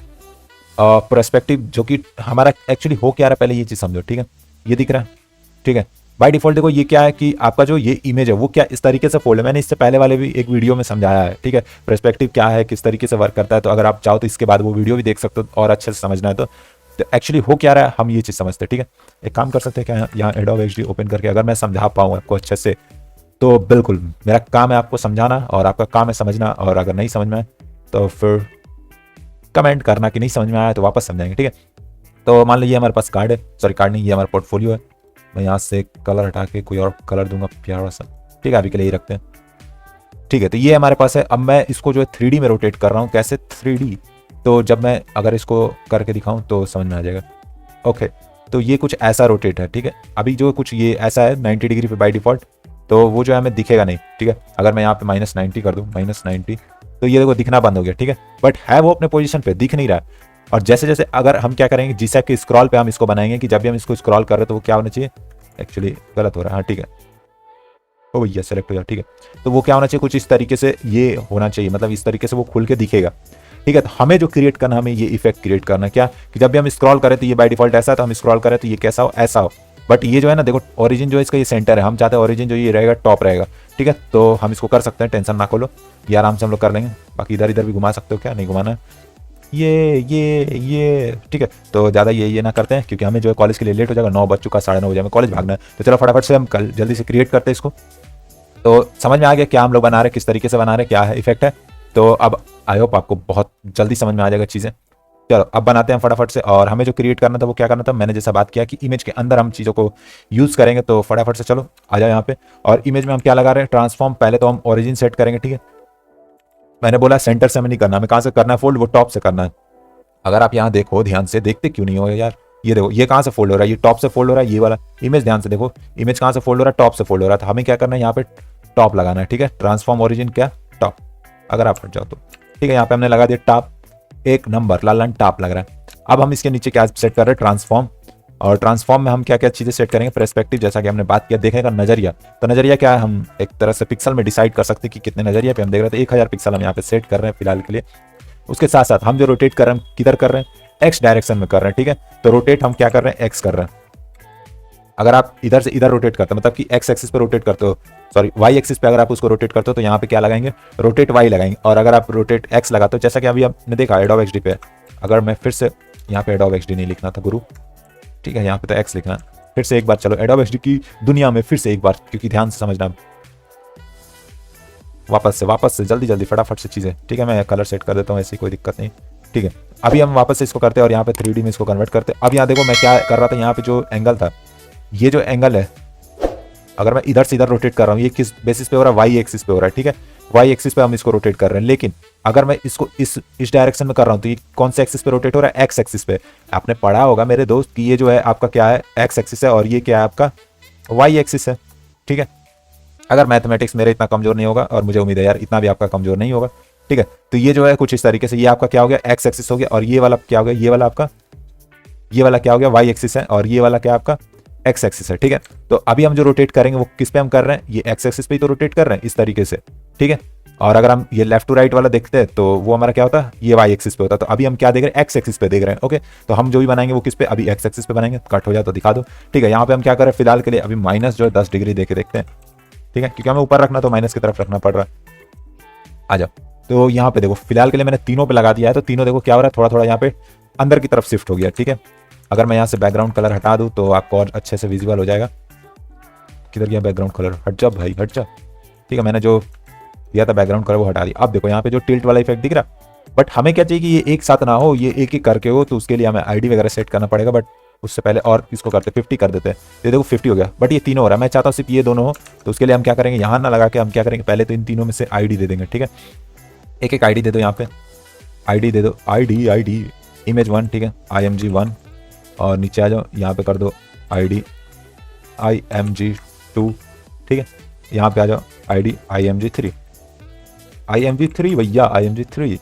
पर्सपेक्टिव, जो कि हमारा एक्चुअली हो क्या रहा है पहले ये चीज समझो, ठीक है। ये दिख रहा है, ठीक है। बाय डिफॉल्ट देखो ये क्या है कि आपका जो ये इमेज है वो क्या इस तरीके से फोल्ड है। मैंने इससे पहले वाले भी एक वीडियो में समझाया है, ठीक है, पर्सपेक्टिव क्या है, किस तरीके से वर्क करता है। तो अगर आप चाहो तो इसके बाद वो वीडियो भी देख सकते हो और अच्छे से समझना है। तो एक्चुअली हो क्या रहा है हम ये चीज समझते हैं, ठीक है। एक काम कर सकते हैं क्या, यहाँ Adobe XD ओपन करके अगर मैं समझा पाऊँ आपको अच्छे से, तो बिल्कुल मेरा काम है आपको समझाना और आपका काम है समझना। और अगर नहीं समझ में आए तो फिर कमेंट करना कि नहीं समझ में आया, तो वापस समझाएंगे, ठीक है। तो मान लीजिए हमारे पास कार्ड है, सॉरी कार्ड नहीं, ये हमारा पोर्टफोलियो है। मैं यहाँ से कलर हटा के कोई और कलर दूंगा प्यारा सा, ठीक है, अभी के लिए ही रखते हैं, ठीक है। तो ये हमारे पास है। अब मैं इसको जो है 3D में रोटेट कर रहा हूँ। कैसे 3D? तो जब मैं अगर इसको करके दिखाऊं तो समझ में आ जाएगा। ओके, तो ये कुछ ऐसा रोटेट है, ठीक है। अभी जो कुछ ये ऐसा है 90 डिग्री पे बाय डिफॉल्ट, तो वो जो है हमें दिखेगा नहीं, ठीक है। अगर मैं यहाँ पे -90 कर दूँ, -90, तो ये देखो दिखना बंद हो गया, ठीक है। बट है वो अपने पोजीशन पे, दिख नहीं रहा है। और जैसे जैसे अगर हम क्या करेंगे, जिससे कि स्क्रॉल पे हम इसको बनाएंगे कि जब भी हम इसको स्क्रॉल कर रहे हैं तो वो क्या होना चाहिए, एक्चुअली गलत हो रहा है, हाँ ठीक है, ओ भैया सेलेक्ट हो जाओ, ठीक है। तो वो क्या होना चाहिए, कुछ इस तरीके से ये होना चाहिए, मतलब इस तरीके से वो खुल के दिखेगा, ठीक है। तो हमें जो क्रिएट करना, हमें ये इफेक्ट क्रिएट करना क्या, कि जब भी हम स्क्रॉल करें तो ये बाय डिफॉल्ट ऐसा, तो हम स्क्रॉल करें तो ये कैसा हो, ऐसा हो। बट ये जो है ना देखो, ओरिजिन जो है इसका ये सेंटर है, हम चाहते हैं ओरिजिन जो ये रहेगा टॉप रहेगा, ठीक है। तो हम इसको कर सकते हैं, टेंशन ना खोलो, ये आराम से हम लोग कर लेंगे। बाकी इधर इधर भी घुमा सकते हो, क्या नहीं घुमाना है, ये ठीक है। तो ज़्यादा ये ना करते हैं, क्योंकि हमें जो है कॉलेज के लिए लेट हो जाएगा, 9 बज चुका, 9:30 बजे हमें कॉलेज भागना है। तो चलो फटाफट से हम कल जल्दी से क्रिएट करते हैं इसको। तो समझ में आ गया क्या हम लोग बना रहे हैं, किस तरीके से बना रहे हैं, क्या है इफेक्ट है। तो अब आई होप आपको बहुत जल्दी समझ में आ जाएगा चीज़ें। चलो अब बनाते हैं फटाफट से। और हमें जो क्रिएट करना था वो क्या करना था, मैंने जैसा बात किया कि इमेज के अंदर हम चीज़ों को यूज़ करेंगे। तो फटाफट से चलो आ जाओ यहाँ पे। और इमेज में हम क्या लगा रहे हैं, ट्रांसफॉर्म। पहले तो हम ओरिजिन सेट करेंगे, ठीक है। मैंने बोला सेंटर से हमें नहीं करना, हमें कहाँ से करना है फोल्ड, वो टॉप से करना है। अगर आप यहाँ देखो ध्यान से, देखते क्यों नहीं हो यार, ये देखो ये कहाँ से फोल्ड हो रहा है, ये टॉप से फोल्ड हो रहा है। ये वाला इमेज ध्यान से देखो, इमेज कहाँ से फोल्ड हो रहा है, टॉप से फोल्ड हो रहा है। तो हमें क्या करना है, यहाँ पे टॉप लगाना है, ठीक है। ट्रांसफॉर्म ओरिजिन क्या, टॉप। अगर आप हट जाओ तो ठीक है, यहाँ पे हमने लगा दिया टॉप, एक नंबर लाल लाइन टॉप लग रहा है। अब हम इसके नीचे क्या सेट कर रहे हैं, ट्रांसफॉर्म। और ट्रांसफॉर्म में हम क्या क्या चीज़ें सेट करेंगे, पर्सपेक्टिव, जैसा कि हमने बात किया, देखने का नजरिया। तो नजरिया क्या है, हम एक तरह से पिक्सल में डिसाइड कर सकते हैं कि कितने नजरिया पे हम देख रहे थे। 1000 पिक्सल हम यहाँ पे सेट कर रहे हैं फिलहाल के लिए। उसके साथ साथ हम जो रोटेट कर रहे हैं किधर कर रहे हैं, एक्स डायरेक्शन में कर रहे हैं, ठीक है। तो रोटेट हम क्या कर रहे हैं, एक्स कर रहे हैं। अगर आप इधर से इधर रोटेट करते हो, मतलब कि एक्स एक्सिस पे रोटेट करते हो, सॉरी वाई एक्सिस पे अगर आप उसको रोटेट करते हो, तो यहाँ पे क्या लगाएंगे, रोटेट वाई लगाएंगे। और अगर आप रोटेट एक्स लगाते हो, जैसा कि अभी आपने देखा Adobe XD पे, अगर मैं फिर से यहाँ पे Adobe XD नहीं लिखना था गुरु, ठीक है, यहाँ पे तो एक्स लिखना। फिर से एक बार चलो Adobe XD की दुनिया में फिर से एक बार, क्योंकि ध्यान से समझना, वापस से जल्दी जल्दी फटाफट से चीज़ें, ठीक है। मैं कलर सेट कर देता हूँ, ऐसी कोई दिक्कत नहीं, ठीक है। अभी हम वापस से इसको करते हैं और यहाँ पे 3D में इसको कन्वर्ट करते हैं। अब यहाँ देखो मैं क्या कर रहा था, यहाँ पे जो एंगल था, ये जो एंगल है, अगर मैं इधर से इधर रोटेट कर रहा हूँ, ये किस बेसिस पे हो रहा है, वाई एक्सिस पे हो रहा है, ठीक है। वाई एक्सिस पे हम इसको रोटेट कर रहे हैं। लेकिन अगर मैं इसको इस डायरेक्शन में कर रहा हूँ, तो ये कौन से एक्सिस पे रोटेट हो रहा है, एक्स एक्सिस पे। आपने पढ़ा होगा मेरे दोस्त कि ये जो है आपका क्या है, एक्स एक्सिस है, और ये क्या है आपका वाई एक्सिस है, ठीक है। अगर मैथमेटिक्स मेरे इतना कमजोर नहीं होगा, और मुझे उम्मीद है यार इतना भी आपका कमजोर नहीं होगा, ठीक है। तो ये जो है कुछ इस तरीके से, ये आपका क्या हो गया, एक्स एक्सिस हो गया। और ये वाला क्या हो गया, ये वाला आपका, ये वाला क्या हो गया, वाई एक्सिस है। और ये वाला क्या आपका एक्स एक्सिस है, ठीक है। तो अभी हम जो रोटेट करेंगे वो किस पे हम कर रहे हैं, ये एक्स एक्सिस पे ही तो रोटेट कर रहे हैं इस तरीके से, ठीक है। और अगर हम ये लेफ्ट टू राइट वाला देखते हैं तो वो हमारा क्या होता है, ये वाई एक्सिस पे होता है। तो अभी हम क्या देख रहे हैं, एक्स एक्सिस पे देख रहे हैं, ओके। तो हम जो भी बनाएंगे वो किस पे, अभी एक्स एक्सिस पे बनाएंगे। कट हो जाए तो दिखा दो, ठीक है। यहाँ पे हम क्या कर रहे हैं फिलहाल के लिए, अभी माइनस जो है 10 डिग्री देके देखते हैं, ठीक है, क्योंकि हमें ऊपर रखना तो माइनस की तरफ रखना पड़ रहा है। आ जाओ, तो यहाँ पे देखो फिलहाल के लिए मैंने तीनों पे लगा दिया है। तो तीनों देखो क्या हो रहा है, थोड़ा थोड़ा यहाँ पे अंदर की तरफ शिफ्ट हो गया, ठीक है। अगर मैं यहाँ से बैकग्राउंड कलर हटा दूँ तो आपको और अच्छे से विजिबल हो जाएगा। किधर गया बैकग्राउंड कलर? हट जा भाई, हट जा। ठीक है, मैंने जो दिया था बैकग्राउंड कलर वो हटा दिया। अब देखो यहाँ पे जो टिल्ट वाला इफेक्ट दिख रहा, बट हमें क्या चाहिए कि ये एक साथ ना हो, ये एक एक करके हो, तो उसके लिए हमें आईडी वगैरह सेट करना पड़ेगा। बट उससे पहले और इसको करते 50 कर देते हैं। ये देखो 50 हो गया, बट ये तीनों हो रहा है। मैं चाहता हूँ सिर्फ ये दोनों हो, तो उसके लिए हम क्या करेंगे, यहाँ ना लगा के हम क्या करेंगे, पहले तो इन तीनों में से आईडी दे देंगे। ठीक है, एक एक आईडी दे दो यहाँ पे, आईडी दे दो, आईडी इमेज 1, ठीक है, IMG1, और नीचे आ जाओ, यहाँ पे कर दो आईडी IMG2, ठीक है, यहाँ पे आ जाओ आईडी IMG3 भैया, IMG3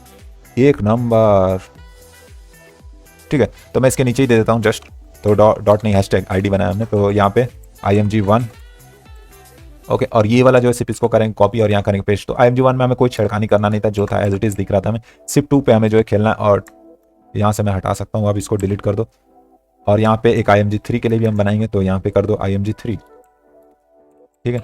एक नंबर। ठीक है, तो मैं इसके नीचे ही दे देता हूँ जस्ट, तो डॉट नहीं हैशटैग आईडी बनाया हमने, तो यहाँ पे IMG1, ओके। और ये वाला जो है सिर्फ इसको करेंगे कॉपी और यहाँ करेंगे पेस्ट। तो IMG1 में हमें कोई छेड़खानी करना नहीं था, जो था एज इट इज दिख रहा था हमें। सिर्फ 2 पे हमें जो है खेलना है, और यहाँ से मैं हटा सकता हूँ, अब इसको डिलीट कर दो। और यहाँ पे एक IMG3 के लिए भी हम बनाएंगे, तो यहाँ पे कर दो IMG3, ठीक है,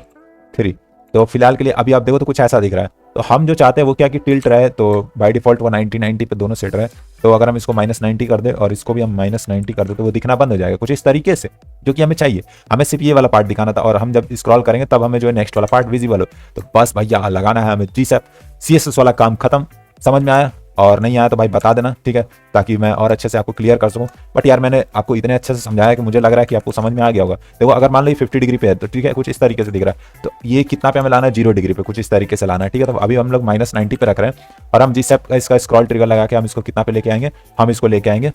3। तो फिलहाल के लिए अभी आप देखो तो कुछ ऐसा दिख रहा है। तो हम जो चाहते हैं वो क्या कि टिल्ट रहे, तो बाय डिफॉल्ट वो 90 पे दोनों सेट रहे। तो अगर हम इसको -90 कर दे और इसको भी हम -90 कर दे, तो वो दिखना बंद हो जाएगा कुछ इस तरीके से, जो कि हमें चाहिए। हमें सिर्फ ये वाला पार्ट दिखाना था, और हम जब स्क्रॉल करेंगे तब हमें जो है नेक्स्ट वाला पार्ट विजिबल हो। तो बस भैया लगाना है हमें GSAP CSS वाला काम खत्म। समझ में आया? और नहीं आया तो भाई बता देना, ठीक है, ताकि मैं और अच्छे से आपको क्लियर कर सकूं। बट यार मैंने आपको इतने अच्छे से समझाया कि मुझे लग रहा है कि आपको समझ में आ गया होगा। देखो अगर मान लो ये 50 डिग्री पे है, तो ठीक है, कुछ इस तरीके से दिख रहा है। तो ये कितना पे हमें लाना है? 0 डिग्री पे, कुछ इस तरीके से लाना है। ठीक है, तो अभी हम लोग -90 पे रख रहे हैं, और हम GSAP का इसका स्क्रॉल ट्रिगर लगा के हम इसको कितना पे लेके आएंगे? हम इसको लेके आएंगे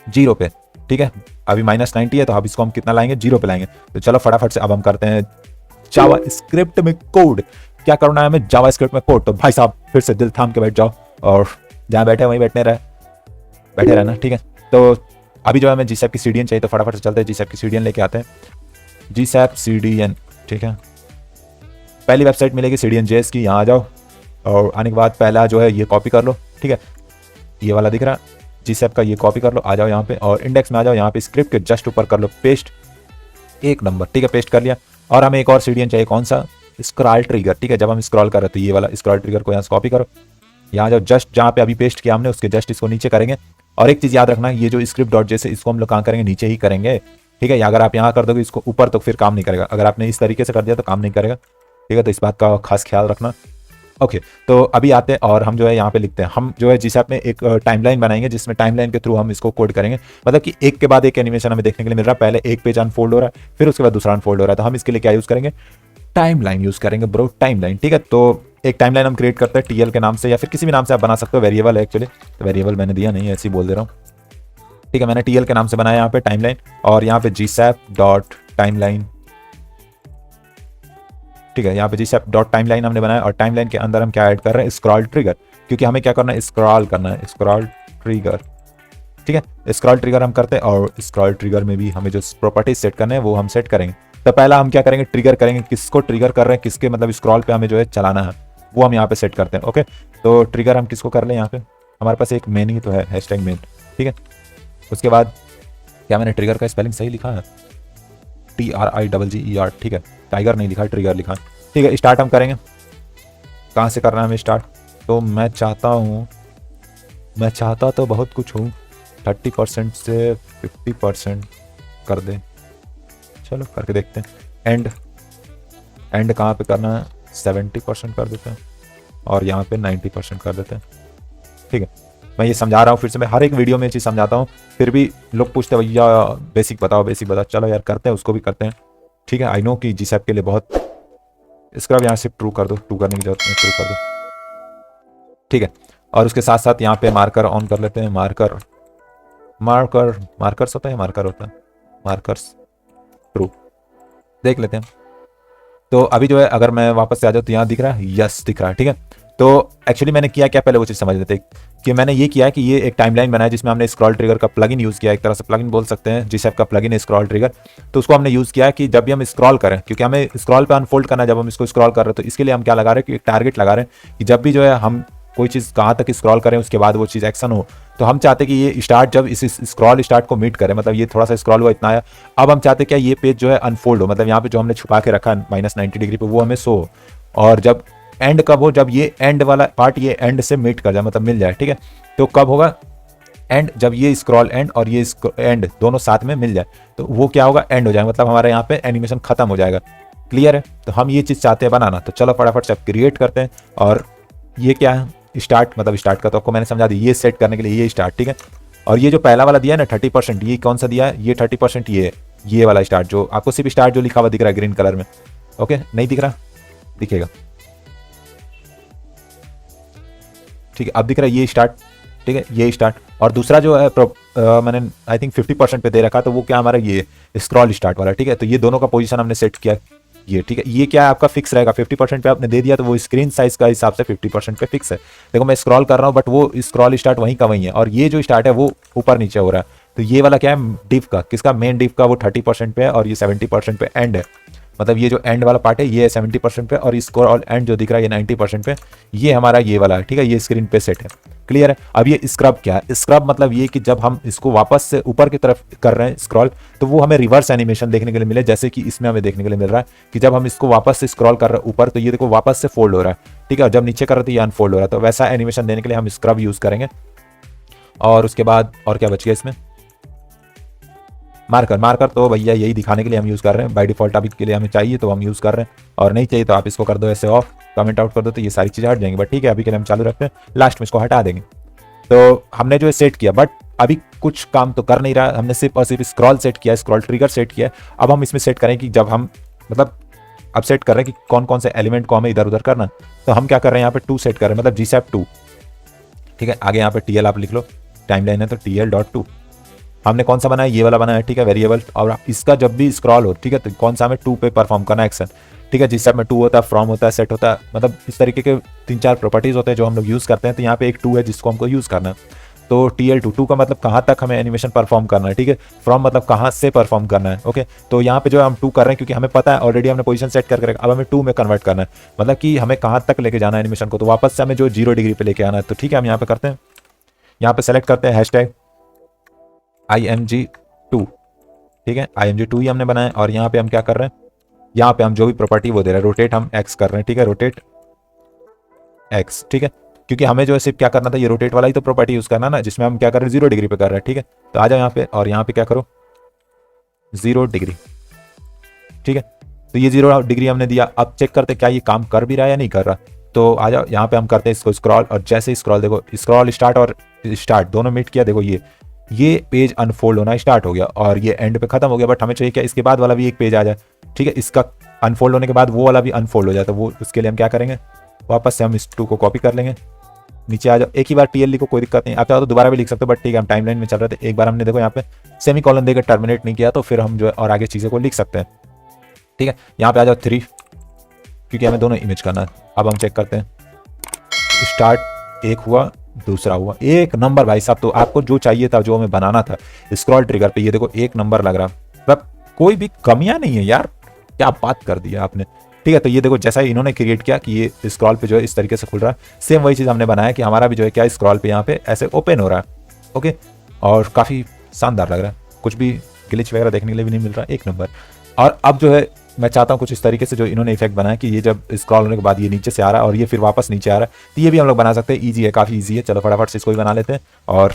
0 पे। ठीक है, अभी -90 है, तो अब इसको हम कितना लाएंगे? 0 पे लाएंगे। तो चलो फटाफट से अब हम करते हैं जावा स्क्रिप्ट में कोड। क्या करना है हमें? जावा स्क्रिप्ट में कोड। तो भाई साहब फिर से दिल थाम के बैठ जाओ, और जहाँ बैठे वहीं बैठे रहना। ठीक है, तो अभी जो है हमें GSAP की CDN चाहिए, तो फटाफट से चलते हैं GSAP की CDN लेके आते हैं। GSAP CDN, ठीक है, पहली वेबसाइट मिलेगी CDN.js की, यहाँ आ जाओ, और आने के बाद पहला जो है ये कॉपी कर लो। ठीक है, ये वाला दिख रहा है GSAP का, ये कॉपी कर लो, आ जाओ यहाँ पे, और इंडेक्स में आ जाओ, यहाँ पे स्क्रिप्ट के जस्ट ऊपर कर लो पेस्ट, एक नंबर। ठीक है, पेस्ट कर लिया। और हमें एक और CDN चाहिए, कौन सा? Scroll trigger. ठीक है, जब हम स्क्रॉल कर रहे, तो ये वाला स्क्रॉल ट्रिगर को यहाँ से कॉपी करो, यहाँ जाओ, जस्ट जहाँ पे अभी पेस्ट किया हमने उसके जस्ट इसको नीचे करेंगे। और एक चीज़ याद रखना, ये जो script.js है इसको हम लोग कहाँ करेंगे? नीचे ही करेंगे। ठीक है, या अगर आप यहाँ कर दोगे इसको ऊपर, तो फिर काम नहीं करेगा। अगर आपने इस तरीके से कर दिया तो काम नहीं करेगा। ठीक है, तो इस बात का खास ख्याल रखना। ओके, तो अभी आते हैं और हम जो है यहाँ पे लिखते हैं, हम जो है GSAP में एक टाइमलाइन बनाएंगे, जिसमें टाइमलाइन के थ्रू हम इसको कोड करेंगे। मतलब कि एक के बाद एक एनिमेशन हमें देखने के लिए मिल रहा है। पहले एक पेज अनफोल्ड हो रहा है, फिर उसके बाद दूसरा अनफोल्ड हो रहा है। तो हम इसके लिए क्या यूज़ करेंगे? टाइमलाइन यूज़ करेंगे ब्रो, टाइमलाइन। ठीक है, तो एक टाइमलाइन हम क्रिएट करते हैं TL के नाम से, या फिर किसी भी नाम से आप बना सकते हो। वेरिएबल है एक्चुअली, तो वेरिएबल मैंने दिया नहीं, ऐसे ही बोल दे रहा हूँ। ठीक है, मैंने TL के नाम से बनाया यहाँ पे टाइमलाइन, और यहाँ पे GSAP.timeline। ठीक है, यहाँ पे GSAP.timeline हमने बनाया, और टाइमलाइन के अंदर हम क्या ऐड कर रहे हैं? स्क्रॉल ट्रिगर, क्योंकि हमें क्या करना है? स्क्रॉल करना है, स्क्रॉल ट्रिगर। ठीक है, स्क्रॉल ट्रिगर हम करते हैं, और स्क्रॉल ट्रिगर में भी हमें जो प्रॉपर्टीज सेट करने हैं वो हम सेट करेंगे। तो पहला हम क्या करेंगे? ट्रिगर करेंगे, किसको ट्रिगर कर रहे हैं, किसके मतलब स्क्रॉल पे हमें जो है चलाना है, वो हम यहाँ पे सेट करते हैं। ओके, तो ट्रिगर हम किसको कर लें? यहाँ पे हमारे पास एक मेन ही तो है, #main। ठीक है, उसके बाद क्या मैंने ट्रिगर का स्पेलिंग सही लिखा है? TRIGGER। ठीक है, टाइगर नहीं लिखा, ट्रिगर लिखा। ठीक है, स्टार्ट हम करेंगे। कहाँ से करना है हमें स्टार्ट? तो मैं चाहता तो बहुत कुछ हूँ, 30% से 50% कर दें। चलो करके देखते हैं। एंड कहाँ पे करना है? 70% कर देते हैं, और यहाँ पे 90% कर देते हैं। ठीक है, मैं ये समझा रहा हूँ, फिर से मैं हर एक वीडियो में ये चीज़ समझाता हूँ, फिर भी लोग पूछते हैं भैया बेसिक बताओ, बेसिक बताओ। चलो यार करते हैं, उसको भी करते हैं। ठीक है, आई नो कि GSAP के लिए बहुत, इसका भी यहाँ से ट्रू कर दो, ट्रू करने की जरूरत नहीं, ट्रू कर दो। ठीक है, और उसके साथ साथ यहाँ पे मार्कर ऑन कर लेते हैं। मार्कर्स होता है, मार्कर होता है, मार्कर्स ट्रू, देख लेते हैं। तो अभी जो है अगर मैं वापस से आ जाऊँ तो यहाँ दिख रहा है, यस दिख रहा है। ठीक है, तो एक्चुअली मैंने किया क्या, पहले वो चीज़ समझ लेते हैं कि मैंने ये किया कि ये एक टाइमलाइन बनाया जिसमें हमने स्क्रॉल ट्रिगर का प्लगइन यूज़ किया। एक तरह से प्लगइन बोल सकते हैं, GSAP का प्लगइन है स्क्रॉल ट्रिगर। तो उसको हमने यूज़ किया कि जब भी हम स्क्रॉल करें, क्योंकि हमें स्क्रॉल पे अनफोल्ड करना है जब हम इसको स्क्रॉल कर रहे हैं, तो इसके लिए हम क्या लगा रहे हैं कि एक टारगेट लगा रहे हैं कि जब भी जो है हम कोई चीज़ कहाँ तक स्क्रॉल करें उसके बाद वो चीज़ एक्शन हो। तो हम चाहते हैं कि ये स्टार्ट जब इस स्क्रॉल स्टार्ट को मीट करे, मतलब ये थोड़ा सा स्क्रॉल हुआ इतना आया, अब हम चाहते हैं क्या ये पेज जो है अनफोल्ड हो, मतलब यहाँ पे जो हमने छुपा के रखा है -90 डिग्री पे वो हमें शो हो। और जब एंड कब हो? जब ये एंड वाला पार्ट ये एंड से मीट कर जाए, मतलब मिल जाए। ठीक है, तो कब होगा एंड? जब ये स्क्रॉल एंड और ये एंड दोनों साथ में मिल जाए, तो वो क्या होगा? एंड हो जाएगा, मतलब हमारे यहाँ पे एनिमेशन खत्म हो जाएगा। क्लियर है? तो हम ये चीज़ चाहते हैं बनाना, तो चलो फटाफट से क्रिएट करते हैं। और ये क्या है, स्टार्ट, मतलब स्टार्ट का तो आपको मैंने समझा दी, ये सेट करने के लिए ये स्टार्ट, ठीक है। और ये जो पहला वाला दिया है ना 30%, ये कौन सा दिया है, ये 30%, ये वाला स्टार्ट, जो आपको सिर्फ स्टार्ट जो लिखा हुआ दिख रहा है ग्रीन कलर में, ओके, नहीं दिख रहा, दिखेगा, ठीक है, अब दिख रहा है ये स्टार्ट, ठीक है, ये स्टार्ट। और दूसरा जो है मैंने आई थिंक 50% पे दे रखा, तो वो क्या हमारा ये स्क्रॉल स्टार्ट वाला, ठीक है। तो ये दोनों का पोजीशन हमने सेट किया, ये ठीक है। ये क्या है आपका फिक्स रहेगा, 50% पे आपने दे दिया तो वो स्क्रीन साइज का हिसाब से 50% पे फिक्स है। देखो मैं स्क्रॉल कर रहा हूँ बट वो स्क्रॉल स्टार्ट वहीं का वहीं है, और ये जो स्टार्ट है वो ऊपर नीचे हो रहा है। तो ये वाला क्या है डिव का, किसका, मेन डिव का, वो 30% पे है और ये 70% पे एंड है। मतलब ये जो एंड वाला पार्ट है ये 70% पे, और स्क्रॉल एंड जो दिख रहा है ये 90% पे, ये हमारा ये वाला है, ठीक है, ये स्क्रीन पे सेट है, क्लियर है। अब ये स्क्रब क्या है, स्क्रब मतलब ये कि जब हम इसको वापस से ऊपर की तरफ कर रहे हैं स्क्रॉल, तो वो हमें रिवर्स एनिमेशन देखने के लिए मिले, जैसे कि इसमें हमें देखने के लिए मिल रहा है कि जब हम इसको वापस से स्क्रॉल कर रहे हैं ऊपर, तो ये देखो वापस से फोल्ड हो रहा है, ठीक है, और जब नीचे कर रहे थे ये अनफोल्ड हो रहा है। तो वैसा एनिमेशन देने के लिए हम स्क्रब यूज करेंगे। और उसके बाद और क्या बच गया इसमें, मार्कर, मार्कर तो भैया यही दिखाने के लिए हम यूज़ कर रहे हैं, बाय डिफॉल्ट अभी के लिए हमें चाहिए तो हम यूज़ कर रहे हैं, और नहीं चाहिए तो आप इसको कर दो ऐसे ऑफ, कमेंट आउट कर दो, तो ये सारी चीज़ें हट जाएंगी। बट ठीक है, अभी के लिए हम चालू रखते हैं, लास्ट में इसको हटा देंगे। तो हमने जो है सेट किया, बट अभी कुछ काम तो कर नहीं रहा, हमने सिर्फ और सिर्फ स्क्रॉल सेट किया, स्क्रॉल ट्रिगर सेट किया। अब हम इसमें सेट करें कि जब हम मतलब अब सेट कर रहे हैं कि कौन कौन से एलिमेंट को हमें इधर उधर करना, तो हम क्या कर रहे हैं यहाँ पे 2 सेट कर रहे हैं, मतलब GSAP 2, ठीक है। आगे यहाँ पे TL आप लिख लो, टाइमलाइन है तो TL.2। हमने कौन सा बनाया, ये वाला बनाया, ठीक है, वेरिएबल। और इसका जब भी स्क्रॉल हो, ठीक है, तो कौन सा हमें 2 पे परफॉर्म करना एक्शन, ठीक है, जिससे में 2 होता है, फ्रॉम होता है, सेट होता है, मतलब इस तरीके के 3-4 प्रॉपर्टीज होते हैं जो हम लोग यूज़ करते हैं। तो यहाँ पे एक 2 है जिसको हमको यूज़ करना है। तो TL2 का मतलब कहाँ तक हमें एनिमेशन परफॉर्म करना है, ठीक है, फ्रॉम मतलब कहाँ से परफॉर्म करना है, ओके। तो यहाँ पे जो हम 2 कर रहे हैं क्योंकि हमें पता है ऑलरेडी हमने पोजीशन सेट करके रखा, अब हमें 2 में कन्वर्ट करना है, मतलब कि हमें कहाँ तक लेके जाना है एनिमेशन को। तो वापस से हमें जो 0 डिग्री पे लेके आना है, तो ठीक है, हम यहाँ पे करते हैं, यहाँ पे सेलेक्ट करते हैं हैशटैग IMG2, ठीक है, IMG2 ही हमने बनाया। और यहाँ पे हम क्या कर रहे हैं, यहाँ पे हम जो भी प्रॉपर्टी वो दे रहे हैं, रोटेट हम X कर रहे हैं, ठीक है, रोटेट X, ठीक है, क्योंकि हमें जो है सिर्फ क्या करना था, ये रोटेट वाला ही तो प्रॉपर्टी यूज करना ना, जिसमें हम क्या कर रहे हैं 0 डिग्री पे कर रहे हैं, ठीक है। तो आ जाओ यहाँ पे, और यहाँ पे क्या करो 0 डिग्री, ठीक है। तो ये 0 डिग्री हमने दिया। अब चेक करते क्या ये काम कर भी रहा है या नहीं कर रहा। तो आ जाओ यहाँ पे हम करते हैं इसको स्क्रॉल, और जैसे स्क्रॉल देखो, स्क्रॉल स्टार्ट और स्टार्ट दोनों मीट किया, देखो ये पेज अनफोल्ड होना स्टार्ट हो गया और ये एंड पे खत्म हो गया। बट हमें चाहिए क्या, इसके बाद वाला भी एक पेज आ जाए, ठीक है, इसका अनफोल्ड होने के बाद वो वाला भी अनफोल्ड हो जाए। तो वो उसके लिए हम क्या करेंगे, वापस से हम इस 2 को कॉपी कर लेंगे, नीचे आ जाओ, एक ही बार TL लिखो, कोई दिक्कत नहीं, आप चाहो तो दोबारा भी लिख सकते हो, बट ठीक है, हम टाइमलाइन में चल रहे थे, एक बार हमने देखो यहाँ पे सेमी कॉलन देकर टर्मिनेट नहीं किया, तो फिर हम जो है और आगे चीज़ें को लिख सकते हैं, ठीक है। यहाँ पे आ जाओ 3, क्योंकि हमें दोनों इमेज करना है। अब हम चेक करते हैं, स्टार्ट एक हुआ, दूसरा हुआ, एक नंबर भाई साहब। तो आपको जो चाहिए था, जो हमें बनाना था स्क्रॉल ट्रिगर पे, ये देखो 1 नंबर लग रहा, मतलब कोई भी कमियां नहीं है यार, क्या बात कर दिया आपने, ठीक है। तो ये देखो जैसा ही इन्होंने क्रिएट किया कि ये स्क्रॉल पे जो है इस तरीके से खुल रहा है, सेम वही चीज़ हमने बनाया कि हमारा भी जो है क्या स्क्रॉल पे यहाँ पे ऐसे ओपन हो रहा है, ओके। और काफ़ी शानदार लग रहा है, कुछ भी ग्लिच वगैरह देखने के लिए भी नहीं मिल रहा, 1 नंबर। और अब जो है मैं चाहता हूँ कुछ इस तरीके से जो इन्होंने इफेक्ट बनाया कि ये जब स्क्रॉल होने के बाद ये नीचे से आ रहा है और ये फिर वापस नीचे आ रहा है, तो ये भी हम लोग बना सकते हैं, ईजी है, काफ़ी ईजी है। चलो फटाफट से इसको भी बना लेते हैं, और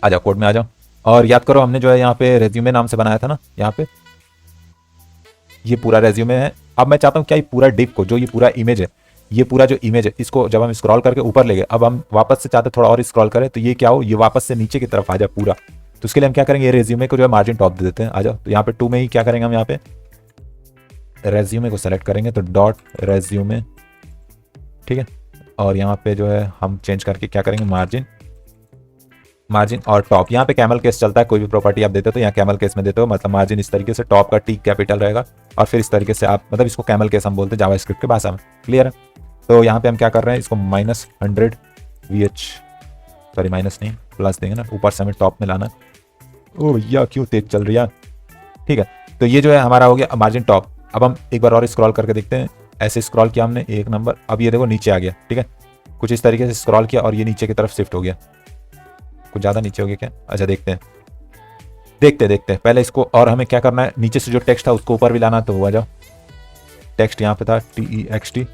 आ जाओ कोड में आ जाओ। और याद करो हमने जो है यहाँ पे रेज्यूमे नाम से बनाया था ना, यहाँ पे ये पूरा रेज्यूमे है। अब मैं चाहता हूँ क्या ये पूरा डिप को, जो ये पूरा इमेज है, ये पूरा जो इमेज है, इसको जब हम स्क्रॉल करके ऊपर ले गए, अब हम वापस से चाहते थोड़ा और स्क्रॉल करें, तो ये क्या हो, ये वापस से नीचे की तरफ आ जाए पूरा। तो उसके लिए हम क्या करेंगे, ये रेज्यूमे को जो है मार्जिन टॉप दे देते हैं। आ जाओ, तो यहाँ पे 2 में ही क्या करेंगे, हम यहाँ पे रेज्यूमे को सेलेक्ट करेंगे, तो डॉट रेज्यूमे, ठीक है। और यहाँ पे जो है हम चेंज करके क्या करेंगे, मार्जिन और टॉप। यहाँ पे कैमल केस चलता है, कोई भी प्रॉपर्टी आप देते हो तो यहाँ कैमल केस में देते हो, मतलब मार्जिन इस तरीके से, टॉप का T कैपिटल रहेगा, और फिर इस तरीके से आप, मतलब इसको कैमल केस हम बोलते हैं जावास्क्रिप्ट की भाषा में, क्लियर है। तो यहाँ पे हम क्या कर रहे हैं, इसको -100 VH, सॉरी माइनस नहीं प्लस देंगे ना, ऊपर से हमें टॉप में लाना। ओ भैया क्यों तेज चल रही है, ठीक है। तो ये जो है हमारा हो गया मार्जिन टॉप। अब हम एक बार और स्क्रॉल करके देखते हैं, ऐसे स्क्रॉल किया हमने 1 नंबर, अब ये देखो नीचे आ गया, ठीक है, कुछ इस तरीके से स्क्रॉल किया और ये नीचे की तरफ शिफ्ट हो गया, कुछ ज़्यादा नीचे हो गया क्या, अच्छा देखते हैं पहले इसको। और हमें क्या करना है, नीचे से जो टेक्स्ट था उसको ऊपर भी लाना, तो हुआ जाओ, टेक्स्ट यहाँ पे था TEXT,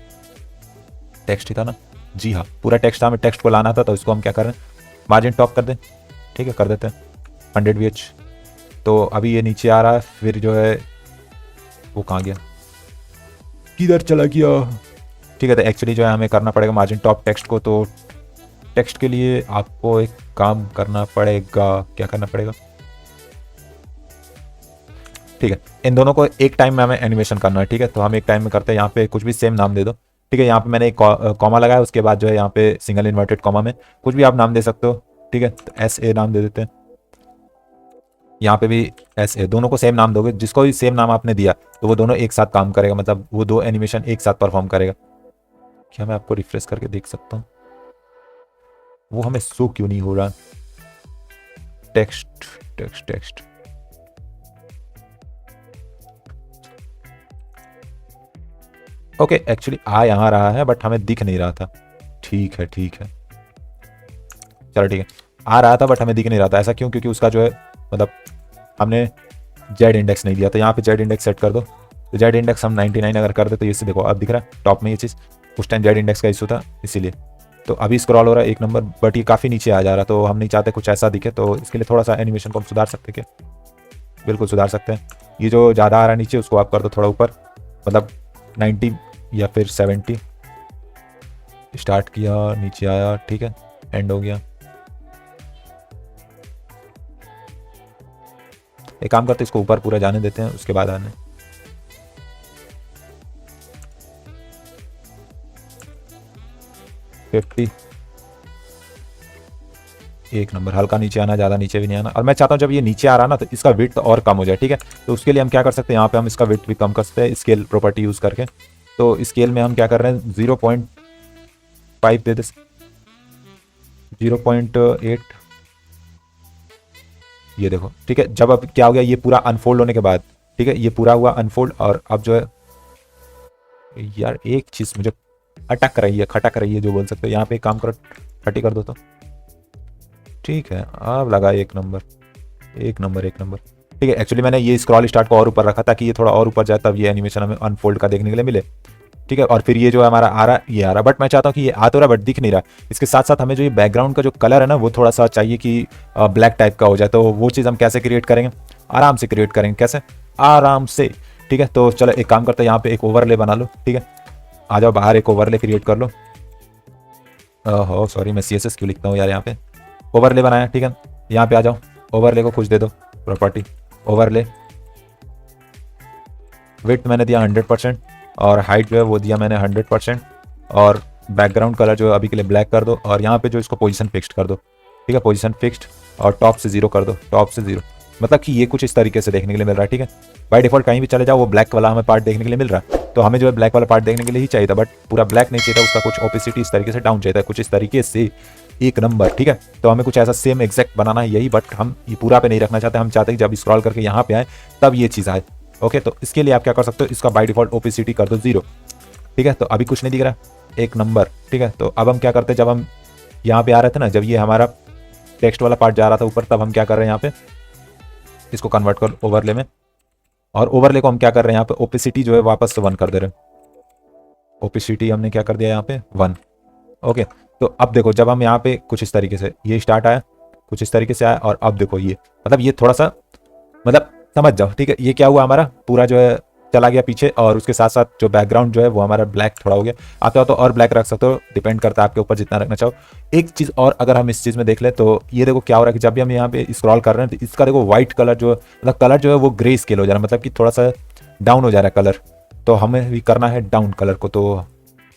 टेक्स्ट ही था ना, जी हाँ पूरा टेक्स्ट था, हमें टेक्स्ट को लाना था, तो इसको हम क्या कर रहे हैं, मार्जिन टॉप कर दें, ठीक है, कर देते हैं 100 VH। तो अभी ये नीचे आ रहा है, फिर जो है वो कहाँ गया, किधर चला गया। ठीक है, तो एक्चुअली जो है हमें करना पड़ेगा मार्जिन टॉप टेक्स्ट को। तो टेक्स्ट के लिए आपको एक काम करना पड़ेगा। क्या करना पड़ेगा? ठीक है, इन दोनों को एक टाइम में हमें एनिमेशन करना है। ठीक है, तो हम एक टाइम में करते हैं। यहाँ पे कुछ भी सेम नाम दे दो। ठीक है, यहाँ पे मैंने एक कॉमा लगाया, उसके बाद जो है यहाँ पे सिंगल इन्वर्टेड कॉमा में कुछ भी आप नाम दे सकते हो। ठीक है, तो SA नाम दे देते हैं। यहाँ पे भी SA, दोनों को सेम नाम दोगे। जिसको भी सेम नाम आपने दिया तो वो दोनों एक साथ काम करेगा, मतलब वो दो एनिमेशन एक साथ परफॉर्म करेगा। क्या मैं आपको रिफ्रेश करके देख सकता हूँ? वो हमें शो क्यों नहीं हो रहा? Text text text, okay, actually आ यहाँ रहा है बट हमें दिख नहीं रहा था। ठीक है ठीक है, चलो ठीक है, आ रहा था बट हमें दिख नहीं रहा था। ऐसा क्यों? क्योंकि उसका जो है मतलब हमने जेड इंडेक्स नहीं दिया। तो यहाँ पे जेड इंडेक्स सेट कर दो। तो जेड इंडेक्स हम 99 अगर कर दे तो इससे देखो अब दिख रहा है टॉप में ये चीज़। उस टाइम जेड इंडेक्स का इशू था इसीलिए। तो अभी स्क्रॉल हो रहा है 1 नंबर, बट ये काफ़ी नीचे आ जा रहा, तो हम नहीं चाहते कुछ ऐसा दिखे। तो इसके लिए थोड़ा सा एनिमेशन को हम सुधार सकते हैं क्या? बिल्कुल सुधार सकते हैं। ये जो ज़्यादा आ रहा है नीचे उसको आप कर दो थोड़ा ऊपर, मतलब 90 या फिर 70। स्टार्ट किया, नीचे आया, ठीक है, एंड हो गया। एक काम करते इसको ऊपर पूरा जाने देते हैं, उसके बाद आने 50। 1 नंबर, हल्का नीचे आना, ज़्यादा नीचे भी नहीं आना। और मैं चाहता हूँ जब ये नीचे आ रहा ना तो इसका विड्थ और कम हो जाए। ठीक है, तो उसके लिए हम क्या कर सकते हैं, यहाँ पे हम इसका विड्थ भी कम कर सकते हैं स्केल प्रॉपर्टी यूज़ करके। तो स्केल में हम क्या कर रहे हैं, 0.5 दे दे, 0.8। ये देखो, ठीक है, जब अब क्या हो गया, ये पूरा अनफोल्ड होने के बाद, ठीक है, ये पूरा हुआ अनफोल्ड। और अब जो है यार एक चीज़ मुझे अटक रही है, खटक रही है जो बोल सकते हो। यहाँ पे एक काम करो, 30 कर दो तो ठीक है। अब लगा 1 नंबर, 1 नंबर, 1 नंबर। ठीक है, एक्चुअली मैंने ये स्क्रॉल स्टार्ट को और ऊपर रखा ताकि ये थोड़ा और ऊपर जाए, तब ये एनिमेशन हमें अनफोल्ड का देखने के लिए मिले। ठीक है, और फिर ये जो हमारा आ रहा, ये आ रहा, बट मैं चाहता हूँ कि ये आ तो रहा बट दिख नहीं रहा। इसके साथ साथ हमें जो ये बैकग्राउंड का जो कलर है ना वो थोड़ा सा चाहिए कि ब्लैक टाइप का हो जाए। तो वो चीज़ हम कैसे क्रिएट करेंगे? आराम से क्रिएट करेंगे। कैसे? आराम से। ठीक है, तो चलो एक काम करते हैं, यहाँ पे एक ओवरले बना लो। ठीक है, आ जाओ बाहर, एक ओवरले क्रिएट कर लो। हो सॉरी, मैं CSS क्यों लिखता हूँ यार। यहाँ पे ओवरले बनाया। ठीक है, यहाँ पे आ जाओ, ओवरले को कुछ दे दो, प्रॉपर्टी ओवरले। विड्थ मैंने दिया 100% और हाइट जो है वो दिया मैंने 100%। और बैकग्राउंड कलर जो है अभी के लिए ब्लैक कर दो। और यहाँ पे जो इसको पोजीशन फिक्स्ड कर दो। ठीक है, पोजीशन फिक्स्ड, और टॉप से 0 कर दो, टॉप से 0। मतलब कि ये कुछ इस तरीके से देखने के लिए मिल रहा है। ठीक है, बाय डिफॉल्ट कहीं भी चले जाओ वो ब्लैक वाला हमें पार्ट देखने के लिए मिल रहा है। तो हमें जो है ब्लैक वाला पार्ट देखने के लिए ही चाहिए था, बट पूरा ब्लैक नहीं चाहिए था, उसका कुछ ओपेसिटी इस तरीके से डाउन चाहिए था, कुछ इस तरीके से। 1 नंबर। ठीक है, तो हमें कुछ ऐसा सेम एग्जैक्ट बनाना है यही, बट हम ये पूरा पे नहीं रखना चाहते। हम चाहते हैं कि जब स्क्रॉल करके यहाँ पे आए तब ये चीज़ आए। ओके, तो इसके लिए आप क्या कर सकते हो, इसका बाय डिफॉल्ट ओपेसिटी कर दो 0। ठीक है, तो अभी कुछ नहीं दिख रहा, 1 नंबर। ठीक है, तो अब हम क्या करते हैं, जब हम यहाँ पे आ रहे थे ना, जब ये हमारा टेक्स्ट वाला पार्ट जा रहा था ऊपर, तब हम क्या कर रहे हैं, यहाँ पे इसको कन्वर्ट कर ओवरले में। और ओवरले को हम क्या कर रहे हैं, यहाँ पे ओपेसिटी जो है वापस से 1 कर दे रहे हैं। ओपेसिटी हमने क्या कर दिया यहाँ पे 1। ओके, तो अब देखो जब हम यहाँ पे कुछ इस तरीके से ये स्टार्ट आया, कुछ इस तरीके से आया, और अब देखो ये मतलब ये थोड़ा सा मतलब समझ जाओ। ठीक है, ये क्या हुआ, हमारा पूरा जो है चला गया पीछे, और उसके साथ साथ जो बैकग्राउंड जो है वो हमारा ब्लैक थोड़ा हो गया। आते हो तो और ब्लैक रख सकते हो, डिपेंड करता है आपके ऊपर जितना रखना चाहो। एक चीज़ और अगर हम इस चीज़ में देख लें तो ये देखो क्या हो रहा है कि जब भी हम यहाँ पे स्क्रॉल कर रहे हैं तो इसका देखो व्हाइट कलर जो मतलब कलर जो है वो ग्रे स्केल हो जा रहा है, मतलब कि थोड़ा सा डाउन हो जा रहा है कलर। तो हमें भी करना है डाउन कलर को। तो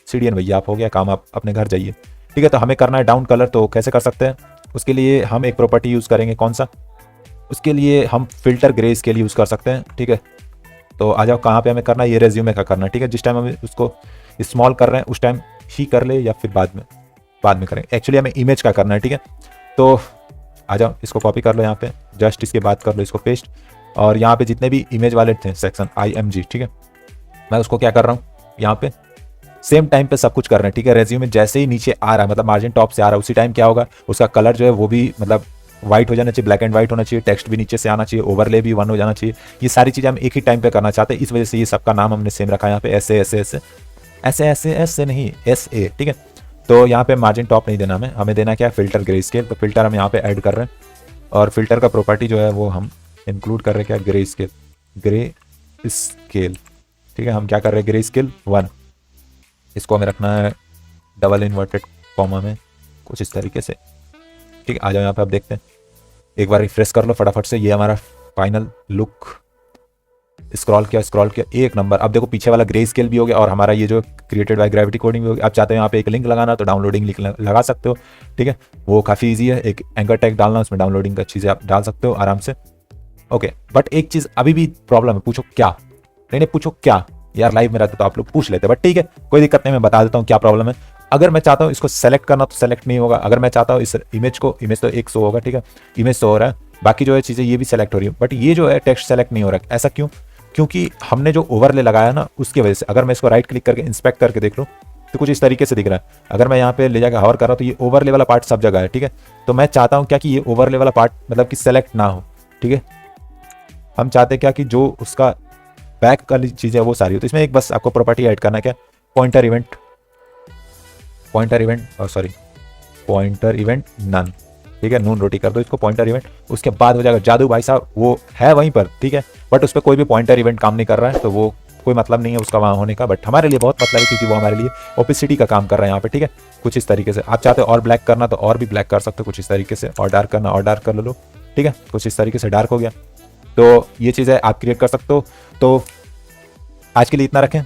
सीडीएन भैया आप हो गया काम, आप अपने घर जाइए। ठीक है, तो हमें करना है डाउन कलर। तो कैसे कर सकते हैं, उसके लिए हम एक प्रॉपर्टी यूज़ करेंगे। कौन सा? उसके लिए हम फिल्टर ग्रे स्केल यूज़ कर सकते हैं। ठीक है, तो आ जाओ कहाँ पे हमें करना है, ये रेज्यूमे का करना है। ठीक है, जिस टाइम हम उसको स्मॉल कर रहे हैं उस टाइम ही कर ले, या फिर बाद में करेंगे। एक्चुअली हमें इमेज का करना है। ठीक है, तो आ जाओ इसको कॉपी कर लो, यहाँ पे जस्ट इसके बाद कर लो इसको पेस्ट। और यहाँ पे जितने भी इमेज वाले थे सेक्शन IMG, ठीक है, मैं उसको क्या कर रहा हूँ, यहाँ पे सेम टाइम पे सब कुछ कर रहे हैं। ठीक है, रेज्यूमे जैसे ही नीचे आ रहा है, मतलब मार्जिन टॉप से आ रहा है, उसी टाइम क्या होगा, उसका कलर जो है वो भी मतलब व्हाइट हो जाना चाहिए, ब्लैक एंड व्हाइट होना चाहिए, टेक्स्ट भी नीचे से आना चाहिए, ओवरले भी 1 हो जाना चाहिए। ये सारी चीज़ें हम एक ही टाइम पे करना चाहते हैं, इस वजह से ये सबका नाम हमने सेम रखा है यहाँ पे, ऐसे नहीं SA। ठीक है, तो यहाँ पे मार्जिन टॉप नहीं देना हमें देना क्या है, फिल्टर ग्रे स्केल। तो फिल्टर हम यहाँ पे ऐड कर रहे हैं, और फिल्टर का प्रॉपर्टी जो है वो हम इंक्लूड कर रहे हैं क्या, ग्रे स्केल। ठीक है, हम क्या कर रहे हैं, ग्रे स्केल 1, इसको हमें रखना है डबल इन्वर्टेड कॉमा में कुछ इस तरीके से। ठीक है, आ जाओ यहाँ पे, आप देखते हैं, एक बार रिफ्रेश कर लो फटाफट से, ये हमारा फाइनल लुक। स्क्रॉल किया, एक नंबर। अब देखो पीछे वाला ग्रे स्केल भी हो गया और हमारा ये जो क्रिएटेड बाय ग्रेविटी कोडिंग भी हो गया। आप चाहते हो यहाँ पे एक लिंक लगाना तो डाउनलोडिंग लिंक लगा सकते हो। ठीक है, वो काफ़ी ईजी है, एक एंकर टैग डालना, उसमें डाउनलोडिंग का चीज़ें आप डाल सकते हो आराम से। ओके, बट एक चीज़ अभी भी प्रॉब्लम है, पूछो क्या? नहीं पूछो क्या यार, लाइव में रहते तो आप लोग पूछ लेते, बट ठीक है कोई दिक्कत नहीं, मैं बता देता हूँ क्या प्रॉब्लम है। अगर मैं चाहता हूँ इसको सेलेक्ट करना तो सेलेक्ट नहीं होगा। अगर मैं चाहता हूँ इस इमेज तो एक शो होगा, ठीक है, इमेज शो हो रहा है, बाकी जो है चीज़ें ये भी सेलेक्ट हो रही है, बट ये जो है टेक्स्ट सेलेक्ट नहीं हो रहा है। ऐसा क्यों? क्योंकि हमने जो ओवरले लगाया ना उसकी वजह से। अगर मैं इसको राइट क्लिक करके इंस्पेक्ट करके देख लूँ तो कुछ इस तरीके से दिख रहा है। अगर मैं यहाँ पे ले जाकर हवर कर रहा हूँ तो ये ओवरले वाला पार्ट सब जगह है। ठीक है, तो मैं चाहता हूँ क्या कि ये ओवरले वाला पार्ट मतलब कि सेलेक्ट ना हो। ठीक है, हम चाहते हैं क्या कि जो उसका बैक वाली चीज़ है वो सारी हो। तो इसमें एक बस आपको प्रॉपर्टी ऐड करना है, क्या, पॉइंटर इवेंट नन। ठीक है, नून रोटी कर दो इसको, पॉइंटर इवेंट, उसके बाद हो जाएगा जादू। भाई साहब वो है वहीं पर, ठीक है, बट उस पर कोई भी पॉइंटर इवेंट काम नहीं कर रहा है, तो वो कोई मतलब नहीं है उसका वहाँ होने का, बट हमारे लिए बहुत मतलब है क्योंकि वो हमारे लिए ओपेसिटी का काम कर रहा है यहाँ पे। ठीक है, कुछ इस तरीके से। आप चाहते हो और ब्लैक करना तो और भी ब्लैक कर सकते हो कुछ इस तरीके से, और डार्क करना और डार्क कर लो। ठीक है, कुछ इस तरीके से डार्क हो गया। तो ये चीज़ें आप क्रिएट कर सकते हो। तो आज के लिए इतना रखें।